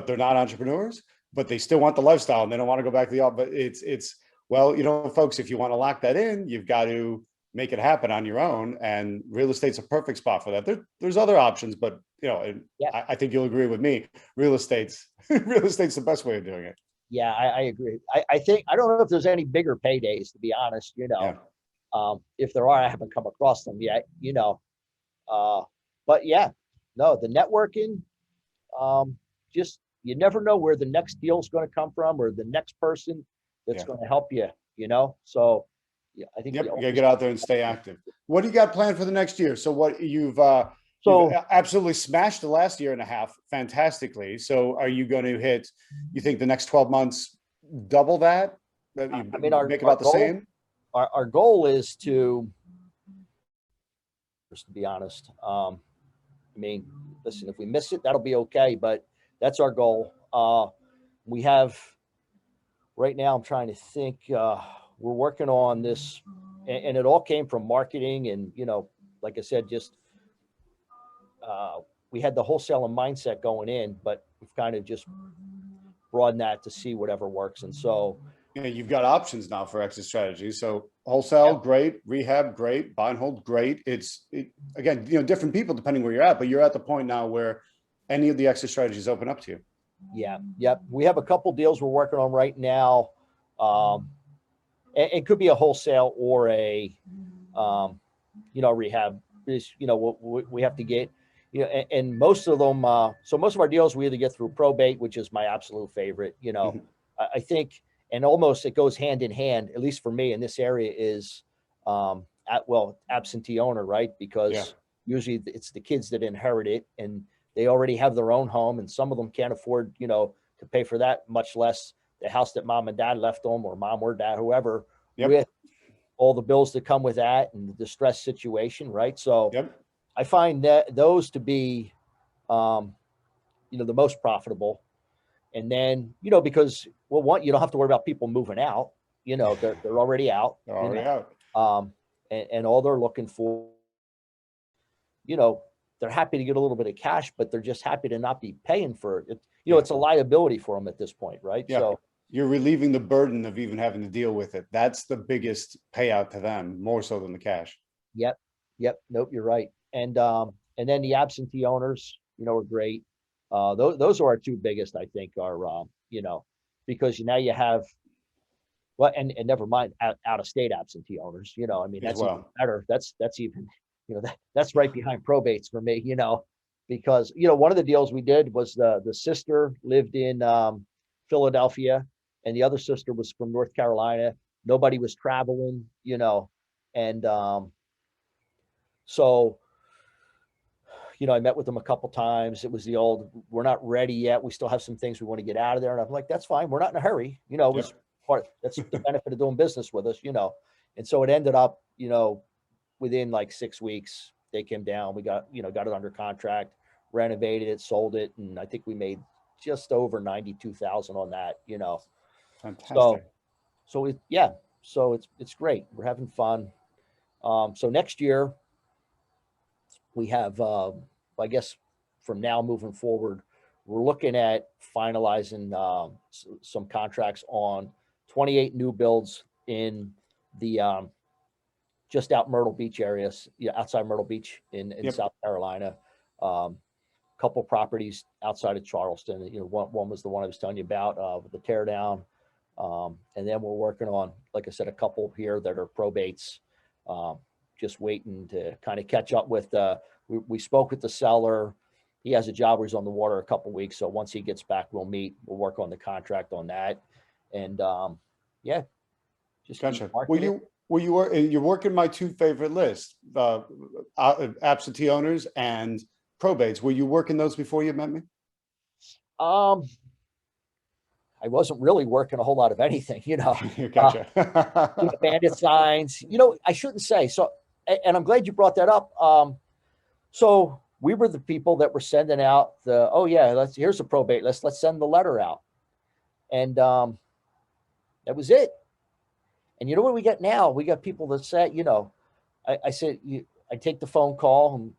they're not entrepreneurs, but they still want the lifestyle, and they don't want to go back to the office. But well, folks, if you want to lock that in, you've got to make it happen on your own. And real estate's a perfect spot for that. There's other options, but I think you'll agree with me. Real estate's the best way of doing it.
Yeah, I agree. I think, I don't know if there's any bigger paydays, to be honest, if there are, I haven't come across them yet, but yeah, no, the networking, just, you never know where the next deal is going to come from, or the next person that's going to help you, so yeah, I think
you gotta get out there and stay active. What do you got planned for the next year? So what you've absolutely smashed the last year and a half fantastically. So are you going to hit, you think the next 12 months, double that?
I mean,
make about the same?
Our goal is to to be honest. I mean, listen, if we miss it, that'll be okay, but that's our goal. We have right now, I'm trying to think, we're working on this, and it all came from marketing. And, like I said, just uh, we had the wholesale and mindset going in, but we've kind of just broadened that to see whatever works. And so,
Yeah, you've got options now for exit strategies. So wholesale,
yeah,
great. Rehab, great. Buy and hold, great. Again, different people depending where you're at, but you're at the point now where any of the exit strategies open up to you.
yeah, yep. We have a couple deals we're working on right now. Um, it could be a wholesale or a, rehab. Is we have to get, and most of them. So most of our deals we either get through probate, which is my absolute favorite.
Mhm.
I think, and almost it goes hand in hand, at least for me in this area, is absentee owner, right?
Yeah.
Because usually it's the kids that inherit it, and they already have their own home, and some of them can't afford, to pay for that, much less the house that mom and dad left them, or mom or dad, whoever,
Yep.
with all the bills that come with that and the distress situation, right? So
Yep.
I find that those to be, um, the most profitable. And then, because, well, one, you don't have to worry about people moving out. They're already out.
They're already out.
And all they're looking for, you know, they're happy to get a little bit of cash, but they're just happy to not be paying for it.
Yeah.
It's a liability for them at this point, right?
Yeah.
So
You're relieving the burden of even having to deal with it. That's the biggest payout to them, more so than the cash.
yep, yep, nope, you're right. And then the absentee owners, are great. Those are our two biggest, I think, are because now you have, well, and never mind out of state absentee owners. I mean,
As
that's even
well.
better. That's even, that's right behind probates for me. Because one of the deals we did was the sister lived in Philadelphia, and the other sister was from North Carolina. Nobody was traveling, and so I met with them a couple times. It was the old, we're not ready yet. We still have some things we want to get out of there. And I'm like, that's fine. We're not in a hurry. It was
Yep.
that's the benefit of doing business with us. And so it ended up, within like 6 weeks, they came down. We got it under contract, renovated it, sold it. And I think we made just over 92,000 on that. So,
Fantastic.
yeah, so it's great. We're having fun. So next year, we have, I guess, from now moving forward, we're looking at finalizing some contracts on 28 new builds in the just out Myrtle Beach areas, outside Myrtle Beach in
Yep.
South Carolina. Um, Couple properties outside of Charleston. One was the one I was telling you about with the tear down. And then we're working on, like I said, a couple here that are probates. Just waiting to kind of catch up with. We spoke with the seller. He has a job where he's on the water a couple weeks. So once he gets back, we'll meet. We'll work on the contract on that. And yeah, just keep
Gotcha.
marketing.
You're working my two favorite lists, absentee owners and probates. Were you working those before you met me?
Um, I wasn't really working a whole lot of anything, uh,
Gotcha.
bandit signs, I shouldn't say. So, and I'm glad you brought that up. So we were the people that were sending out oh yeah, here's a probate. Let's send the letter out. And that was it. And you know what we get now? We got people that say, I said, I take the phone call and,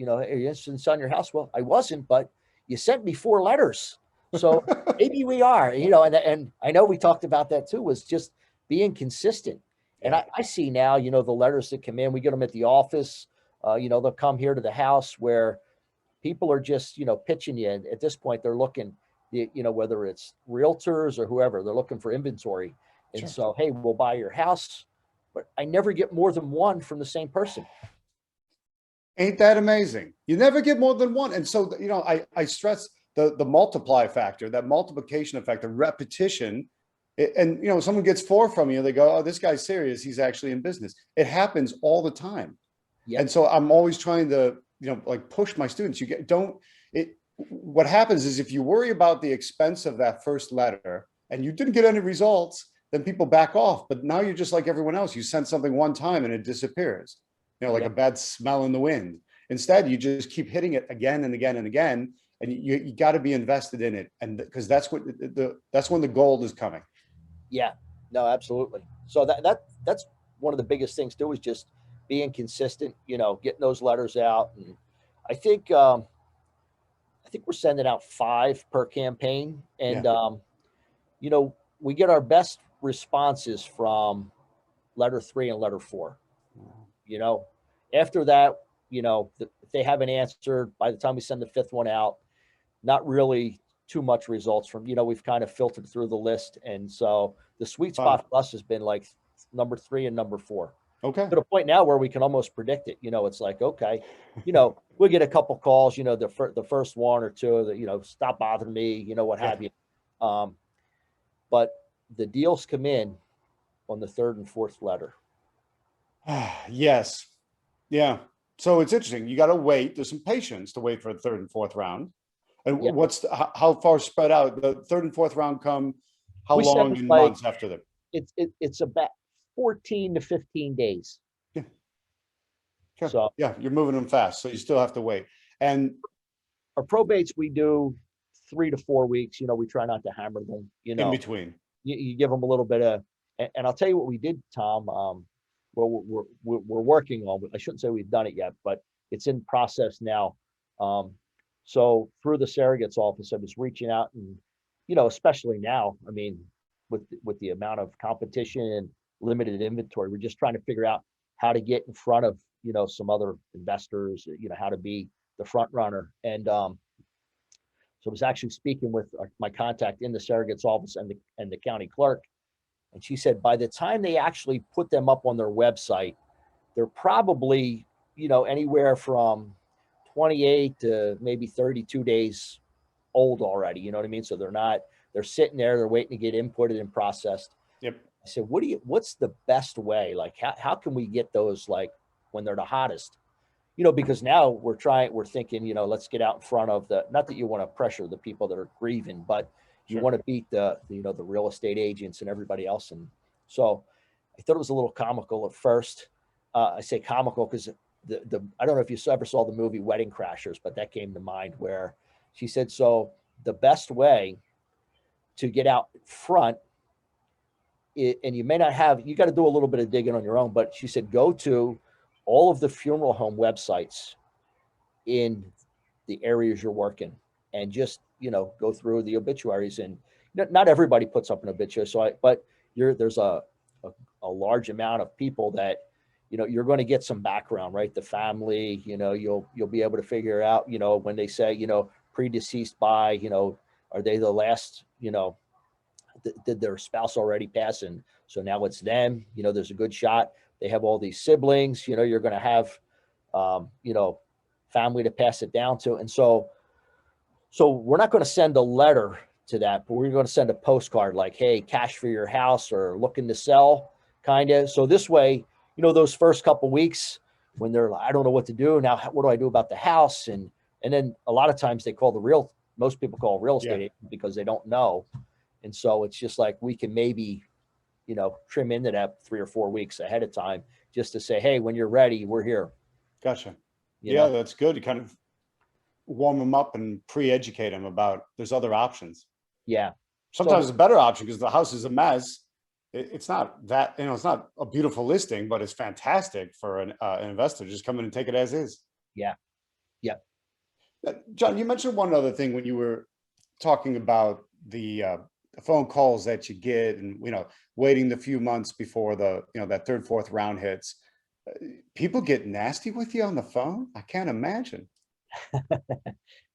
are you interested in selling your house? Well, I wasn't, but you sent me 4 letters. So maybe we are, and I know we talked about that too, was just being consistent. And
Yeah.
I see now, the letters that come in, we get them at the office. They'll come here to the house where people are just, pitching you. And at this point, they're looking, whether it's realtors or whoever, they're looking for inventory. And
Sure.
so, hey, we'll buy your house, but I never get more than one from the same person.
Ain't that amazing? You never get more than one. And so, I stress the multiply factor, that multiplication effect, the repetition. And, someone gets 4 from you, they go, oh, this guy's serious. He's actually in business. It happens all the time.
Yep.
And so I'm always trying to, like push my students. What happens is if you worry about the expense of that first letter and you didn't get any results, then people back off. But now you're just like everyone else. You send something one time and it disappears. like
Yeah.
a bad smell in the wind. Instead, you just keep hitting it again and again and again, and you got to be invested in it, and because that's what that's when the gold is coming.
Yeah. No, absolutely. So that's one of the biggest things too, is just being consistent, getting those letters out. And I think I think we're sending out 5 per campaign.
Yeah.
And you know, we get our best responses from letter 3 and letter 4. You know, after that, if they haven't answered by the time we send the 5th one out, not really too much results from, we've kind of filtered through the list. And so the sweet
Fine.
spot for us has been like number 3 and number 4,
Okay.
to the point now where we can almost predict it. It's like, okay, we'll get a couple calls, the first one or two that, stop bothering me, what
Yeah.
have you. But the deals come in on the 3rd and 4th letter.
Yes. Yeah. So it's interesting. You got to wait. There's some patience to wait for the 3rd and 4th round. And
Yeah.
how far spread out the 3rd and 4th round come? How
We send
long
it
in
like
months after them?
it's about 14 to 15 days.
Yeah. Sure.
So
Yeah, you're moving them fast, so you still have to wait. And
our probates, we do 3 to 4 weeks. We try not to hammer them.
in between.
You give them a little bit of, and I'll tell you what we did, Tom. Well, we're working on. I shouldn't say we've done it yet, but it's in process now. So through the surrogate's office, I was reaching out, and especially now, I mean, with the amount of competition and limited inventory, we're just trying to figure out how to get in front of some other investors. How to be the front runner. And so I was actually speaking with my contact in the surrogate's office and the county clerk, and she said by the time they actually put them up on their website, they're probably anywhere from 28 to maybe 32 days old already. You know what I mean? So they're sitting there, they're waiting to get inputted and processed.
Yep.
I said, what's the best way? Like, how can we get those, like, when they're the hottest? Because now we're thinking, let's get out in front of not that you want to pressure the people that are grieving, but you
Sure.
want to beat the real estate agents and everybody else. And so I thought it was a little comical at first. I say comical because I don't know if you ever saw the movie Wedding Crashers, but that came to mind, where she said, so the best way to get out front, and you may not have, you got to do a little bit of digging on your own, but she said, go to all of the funeral home websites in the areas you're working, and just, go through the obituaries. And not everybody puts up an obituary. But there's a large amount of people that, you're going to get some background, right? The family, you'll be able to figure out, when they say, predeceased by, are they the last, did their spouse already pass? And so now it's them, there's a good shot. They have all these siblings, you're going to have, family to pass it down to. And so we're not going to send a letter to that, but we're going to send a postcard like, hey, cash for your house or looking to sell, kind of. So this way, those first couple weeks when they're like, I don't know what to do now, what do I do about the house? And then a lot of times they call most people call real estate agent because they don't know. And so it's just like, we can maybe, trim into that 3 or 4 weeks ahead of time, just to say, hey, when you're ready, we're here.
Gotcha.
Yeah,
that's good to kind of warm them up and pre-educate them about there's other options.
Yeah.
Sometimes it's a better option because the house is a mess. It's not that, it's not a beautiful listing, but it's fantastic for an investor to just come in and take it as is.
Yeah. Yeah.
John, you mentioned one other thing when you were talking about the phone calls that you get, and waiting the few months before the that 3rd, 4th round hits. People get nasty with you on the phone. I can't imagine.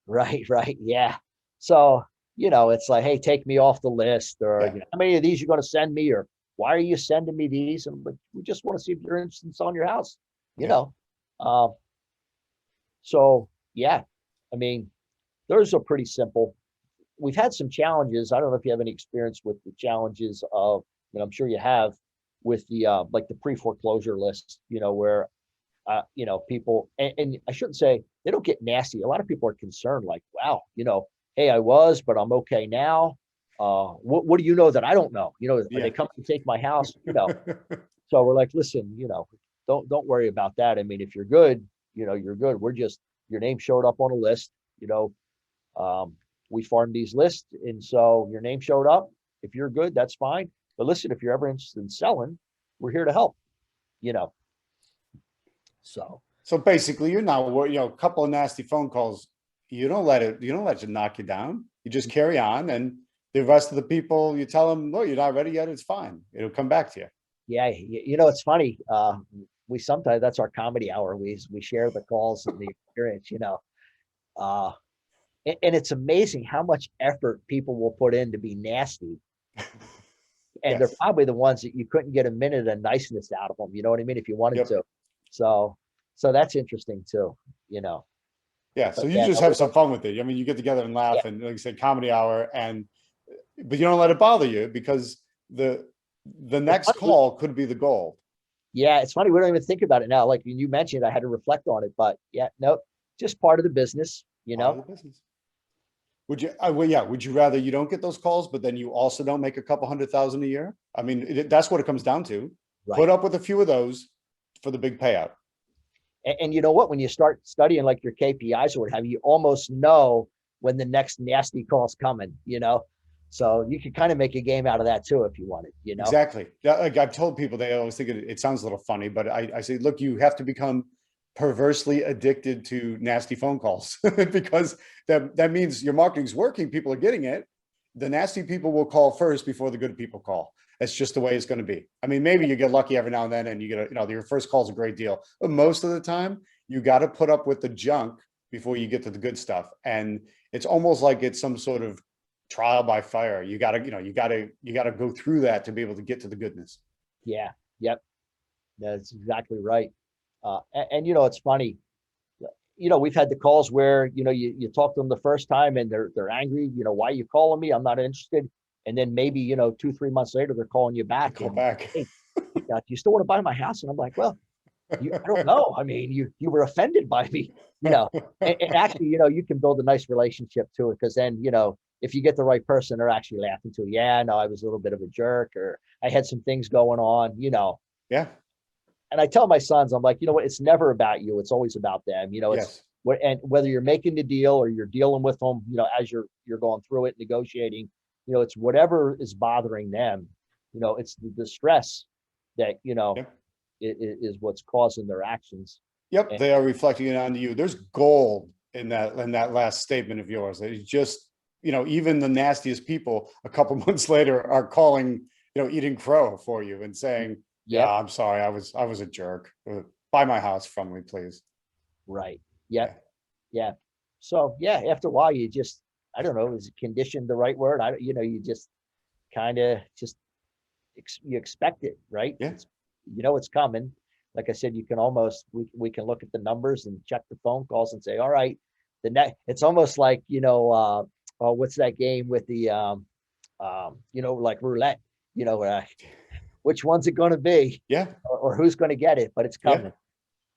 Right. Yeah. So, it's like, hey, take me off the list, or how many of these you're going to send me, or why are you sending me these? And we just want to see if you're interested in selling your house. So yeah, I mean, those are pretty simple. We've had some challenges. I don't know if you have any experience with the challenges of, and I'm sure you have, with the like the pre-foreclosure list, where people, and I shouldn't say they don't get nasty. A lot of people are concerned, like, wow, hey, I was, but I'm okay now. What do you know that I don't know? Are they coming to take my house? So we're like, listen, don't worry about that. I mean, if you're good, you're good. We're just, your name showed up on a list, we farm these lists. And so your name showed up. If you're good, that's fine. But listen, if you're ever interested in selling, we're here to help, you know. So
So basically, you're not, a couple of nasty phone calls. You don't let it knock you down. You just carry on, and the rest of the people, you tell them, "Look, you're not ready yet. It's fine. It'll come back to you."
yeah, it's funny. We sometimes, that's our comedy hour. We share the calls and the experience, uh, and it's amazing how much effort people will put in to be nasty. And they're
Yes.
probably the ones that you couldn't get a minute of niceness out of them. You know what I mean? If you wanted
Yep.
to. So that's interesting too.
Yeah. So
But
you
yeah,
just
no,
have some fun with it. I mean, you get together and
yeah,
laugh, and like I said, comedy hour, but you don't let it bother you, because the
it's
next
funny.
call could be the goal.
Yeah, it's funny. We don't even think about it now. Like when you mentioned, I had to reflect on it, but yeah, no, just part of the business,
Part of the business. Would you? Well, yeah. Would you rather you don't get those calls, but then you also don't make a couple 100,000 a year? I mean, that's what it comes down to. Put
Right.
up with a few of those for the big payout.
And you know what? When you start studying like your KPIs or what have you, you almost know when the next nasty call's coming. So you could kind of make a game out of that too if you wanted.
Exactly. Yeah, like I've told people, they always think it sounds a little funny, but I say, look, you have to become perversely addicted to nasty phone calls because that means your marketing's working. People are getting it. The nasty people will call first before the good people call. That's just the way it's going to be. I mean, maybe you get lucky every now and then, and you get your first call is a great deal, but most of the time you got to put up with the junk before you get to the good stuff. And it's almost like it's some sort of trial by fire. You gotta go through that to be able to get to the goodness.
Yeah. Yep. That's exactly right. And it's funny. We've had the calls where you talk to them the first time and they're angry. Why are you calling me? I'm not interested. And then maybe 2-3 months later they're calling you
They
back
call
and,
back.
hey, do you still want to buy my house? And I'm like, well, I don't know. I mean, you were offended by me, and actually, you can build a nice relationship to it, because then, if you get the right person, they're actually laughing to you. Yeah, no, I was a little bit of a jerk, or I had some things going on.
Yeah.
And I tell my sons, I'm like, you know what? It's never about you. It's always about them. It's
Yes.
what, and whether you're making the deal or you're dealing with them, as you're going through it, negotiating, it's whatever is bothering them. It's the stress that,
Yep.
is what's causing their actions.
Yep.
And
They are reflecting it onto you. There's gold in that last statement of yours. It's just, even the nastiest people a couple months later are calling, eating crow for you and saying, yeah,
yep,
I'm sorry, I was a jerk. Buy my house from me, please.
right. Yep.
Yeah.
Yeah. So yeah, after a while, you just, I don't know, is conditioned the right word? You just kind of just you expect it, right?
Yeah.
It's coming. Like I said, you can almost, we can look at the numbers and check the phone calls and say, all right, it's almost like, oh, what's that game with the, like roulette, you know, uh, which one's it going to be,
Yeah.
or who's going to get it, but it's
Yeah.
coming.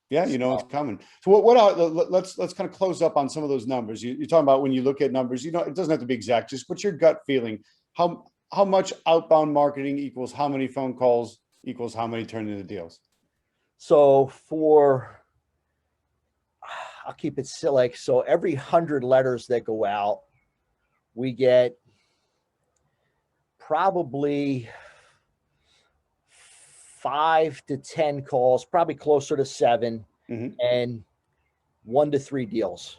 Yeah, it's
So,
coming. So what are, let's kind of close up on some of those numbers. You're talking about when you look at numbers, it doesn't have to be exact. Just what's your gut feeling? How much outbound marketing equals how many phone calls equals how many turn into deals?
so I'll keep it like, so every 100 letters that go out, we get probably 5 to 10 calls, probably closer to 7,
Hmm.
and 1 to 3 deals.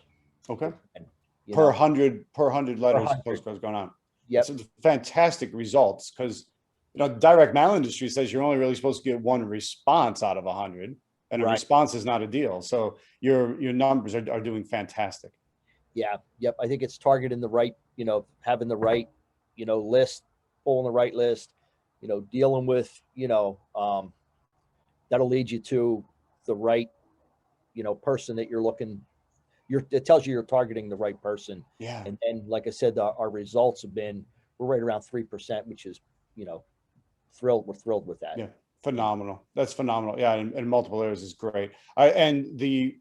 Okay.
And,
Per hundred
per
letters,
100.
postcards going on. It's
Yep.
fantastic results, because direct mail industry says you're only really supposed to get one response out of 100, and a
Right.
response is not a deal. So your numbers are doing fantastic.
Yeah. Yep. I think it's targeting the right, having the right, list, pulling the right list, dealing with, that'll lead you to the right, person that you're looking. It tells you you're targeting the right person.
Yeah.
And like I said, our results have been, we're right around 3%, which is, you know, we're thrilled with that.
Yeah. Phenomenal. That's phenomenal. Yeah. And multiple areas is great. And the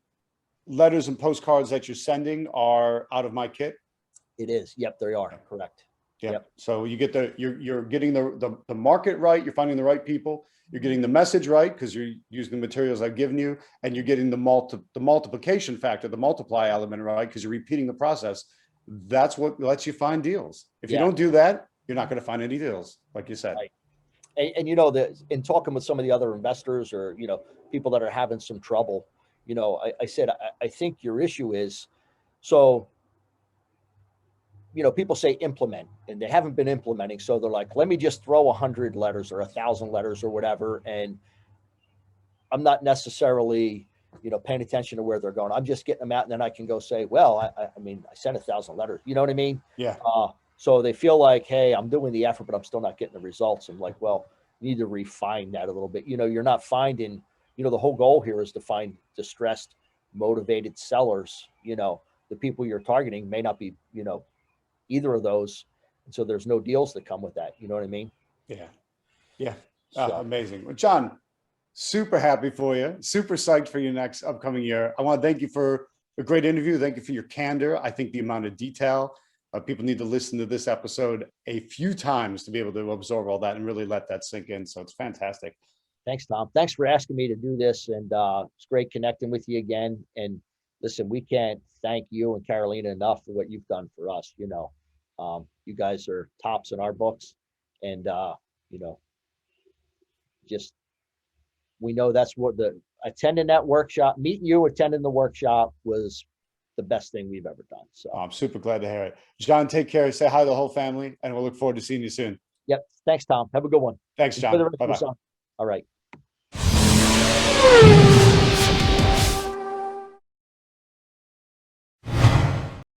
letters and postcards that you're sending are out of my kit.
It is. Yep. They are.
Yeah.
Correct.
Yeah.
Yep.
So you're getting the market right. You're finding the right people. you're getting the message right because you're using the materials I've given you, and you're getting the multiplication factor, the multiply element right because you're repeating the process. That's what lets you find deals. If you don't do that, you're not going to find any deals, like you said.
Right. And you know, in talking with some of the other investors or, you know, people that are having some trouble, you know, I said, I think your issue is, so, you know, people say implement and they haven't been implementing. So they're like, let me just throw 100 letters or 1,000 letters or whatever. And I'm not necessarily, you know, paying attention to where they're going. I'm just getting them out. And then I can go say, well, I mean, I sent 1,000 letters, you know what I mean?
Yeah.
So they feel like, hey, I'm doing the effort, but I'm still not getting the results. I'm like, well, you need to refine that a little bit. You know, you're not finding, you know, the whole goal here is to find distressed, motivated sellers. You know, the people you're targeting may not be, you know, either of those. And so there's no deals that come with that. You know what I mean?
Yeah. Yeah.
So,
Amazing. Well, John, super happy for you. Super psyched for your next upcoming year. I want to thank you for a great interview. Thank you for your candor. I think the amount of detail, people need to listen to this episode a few times to be able to absorb all that and really let that sink in. So it's fantastic.
thanks, Tom. Thanks for asking me to do this. And it's great connecting with you again. And listen, we can't thank you and Carolina enough for what you've done for us. You know, you guys are tops in our books. And, you know, just, we know that's what attending that workshop, meeting you, attending the workshop was the best thing we've ever done. So
I'm super glad to hear it. John, take care. Say hi to the whole family, and we'll look forward to seeing you soon.
yep. Thanks, Tom. Have a good one.
Thanks,
Enjoy the
John.
rest of your
Bye-bye.
summer. All right.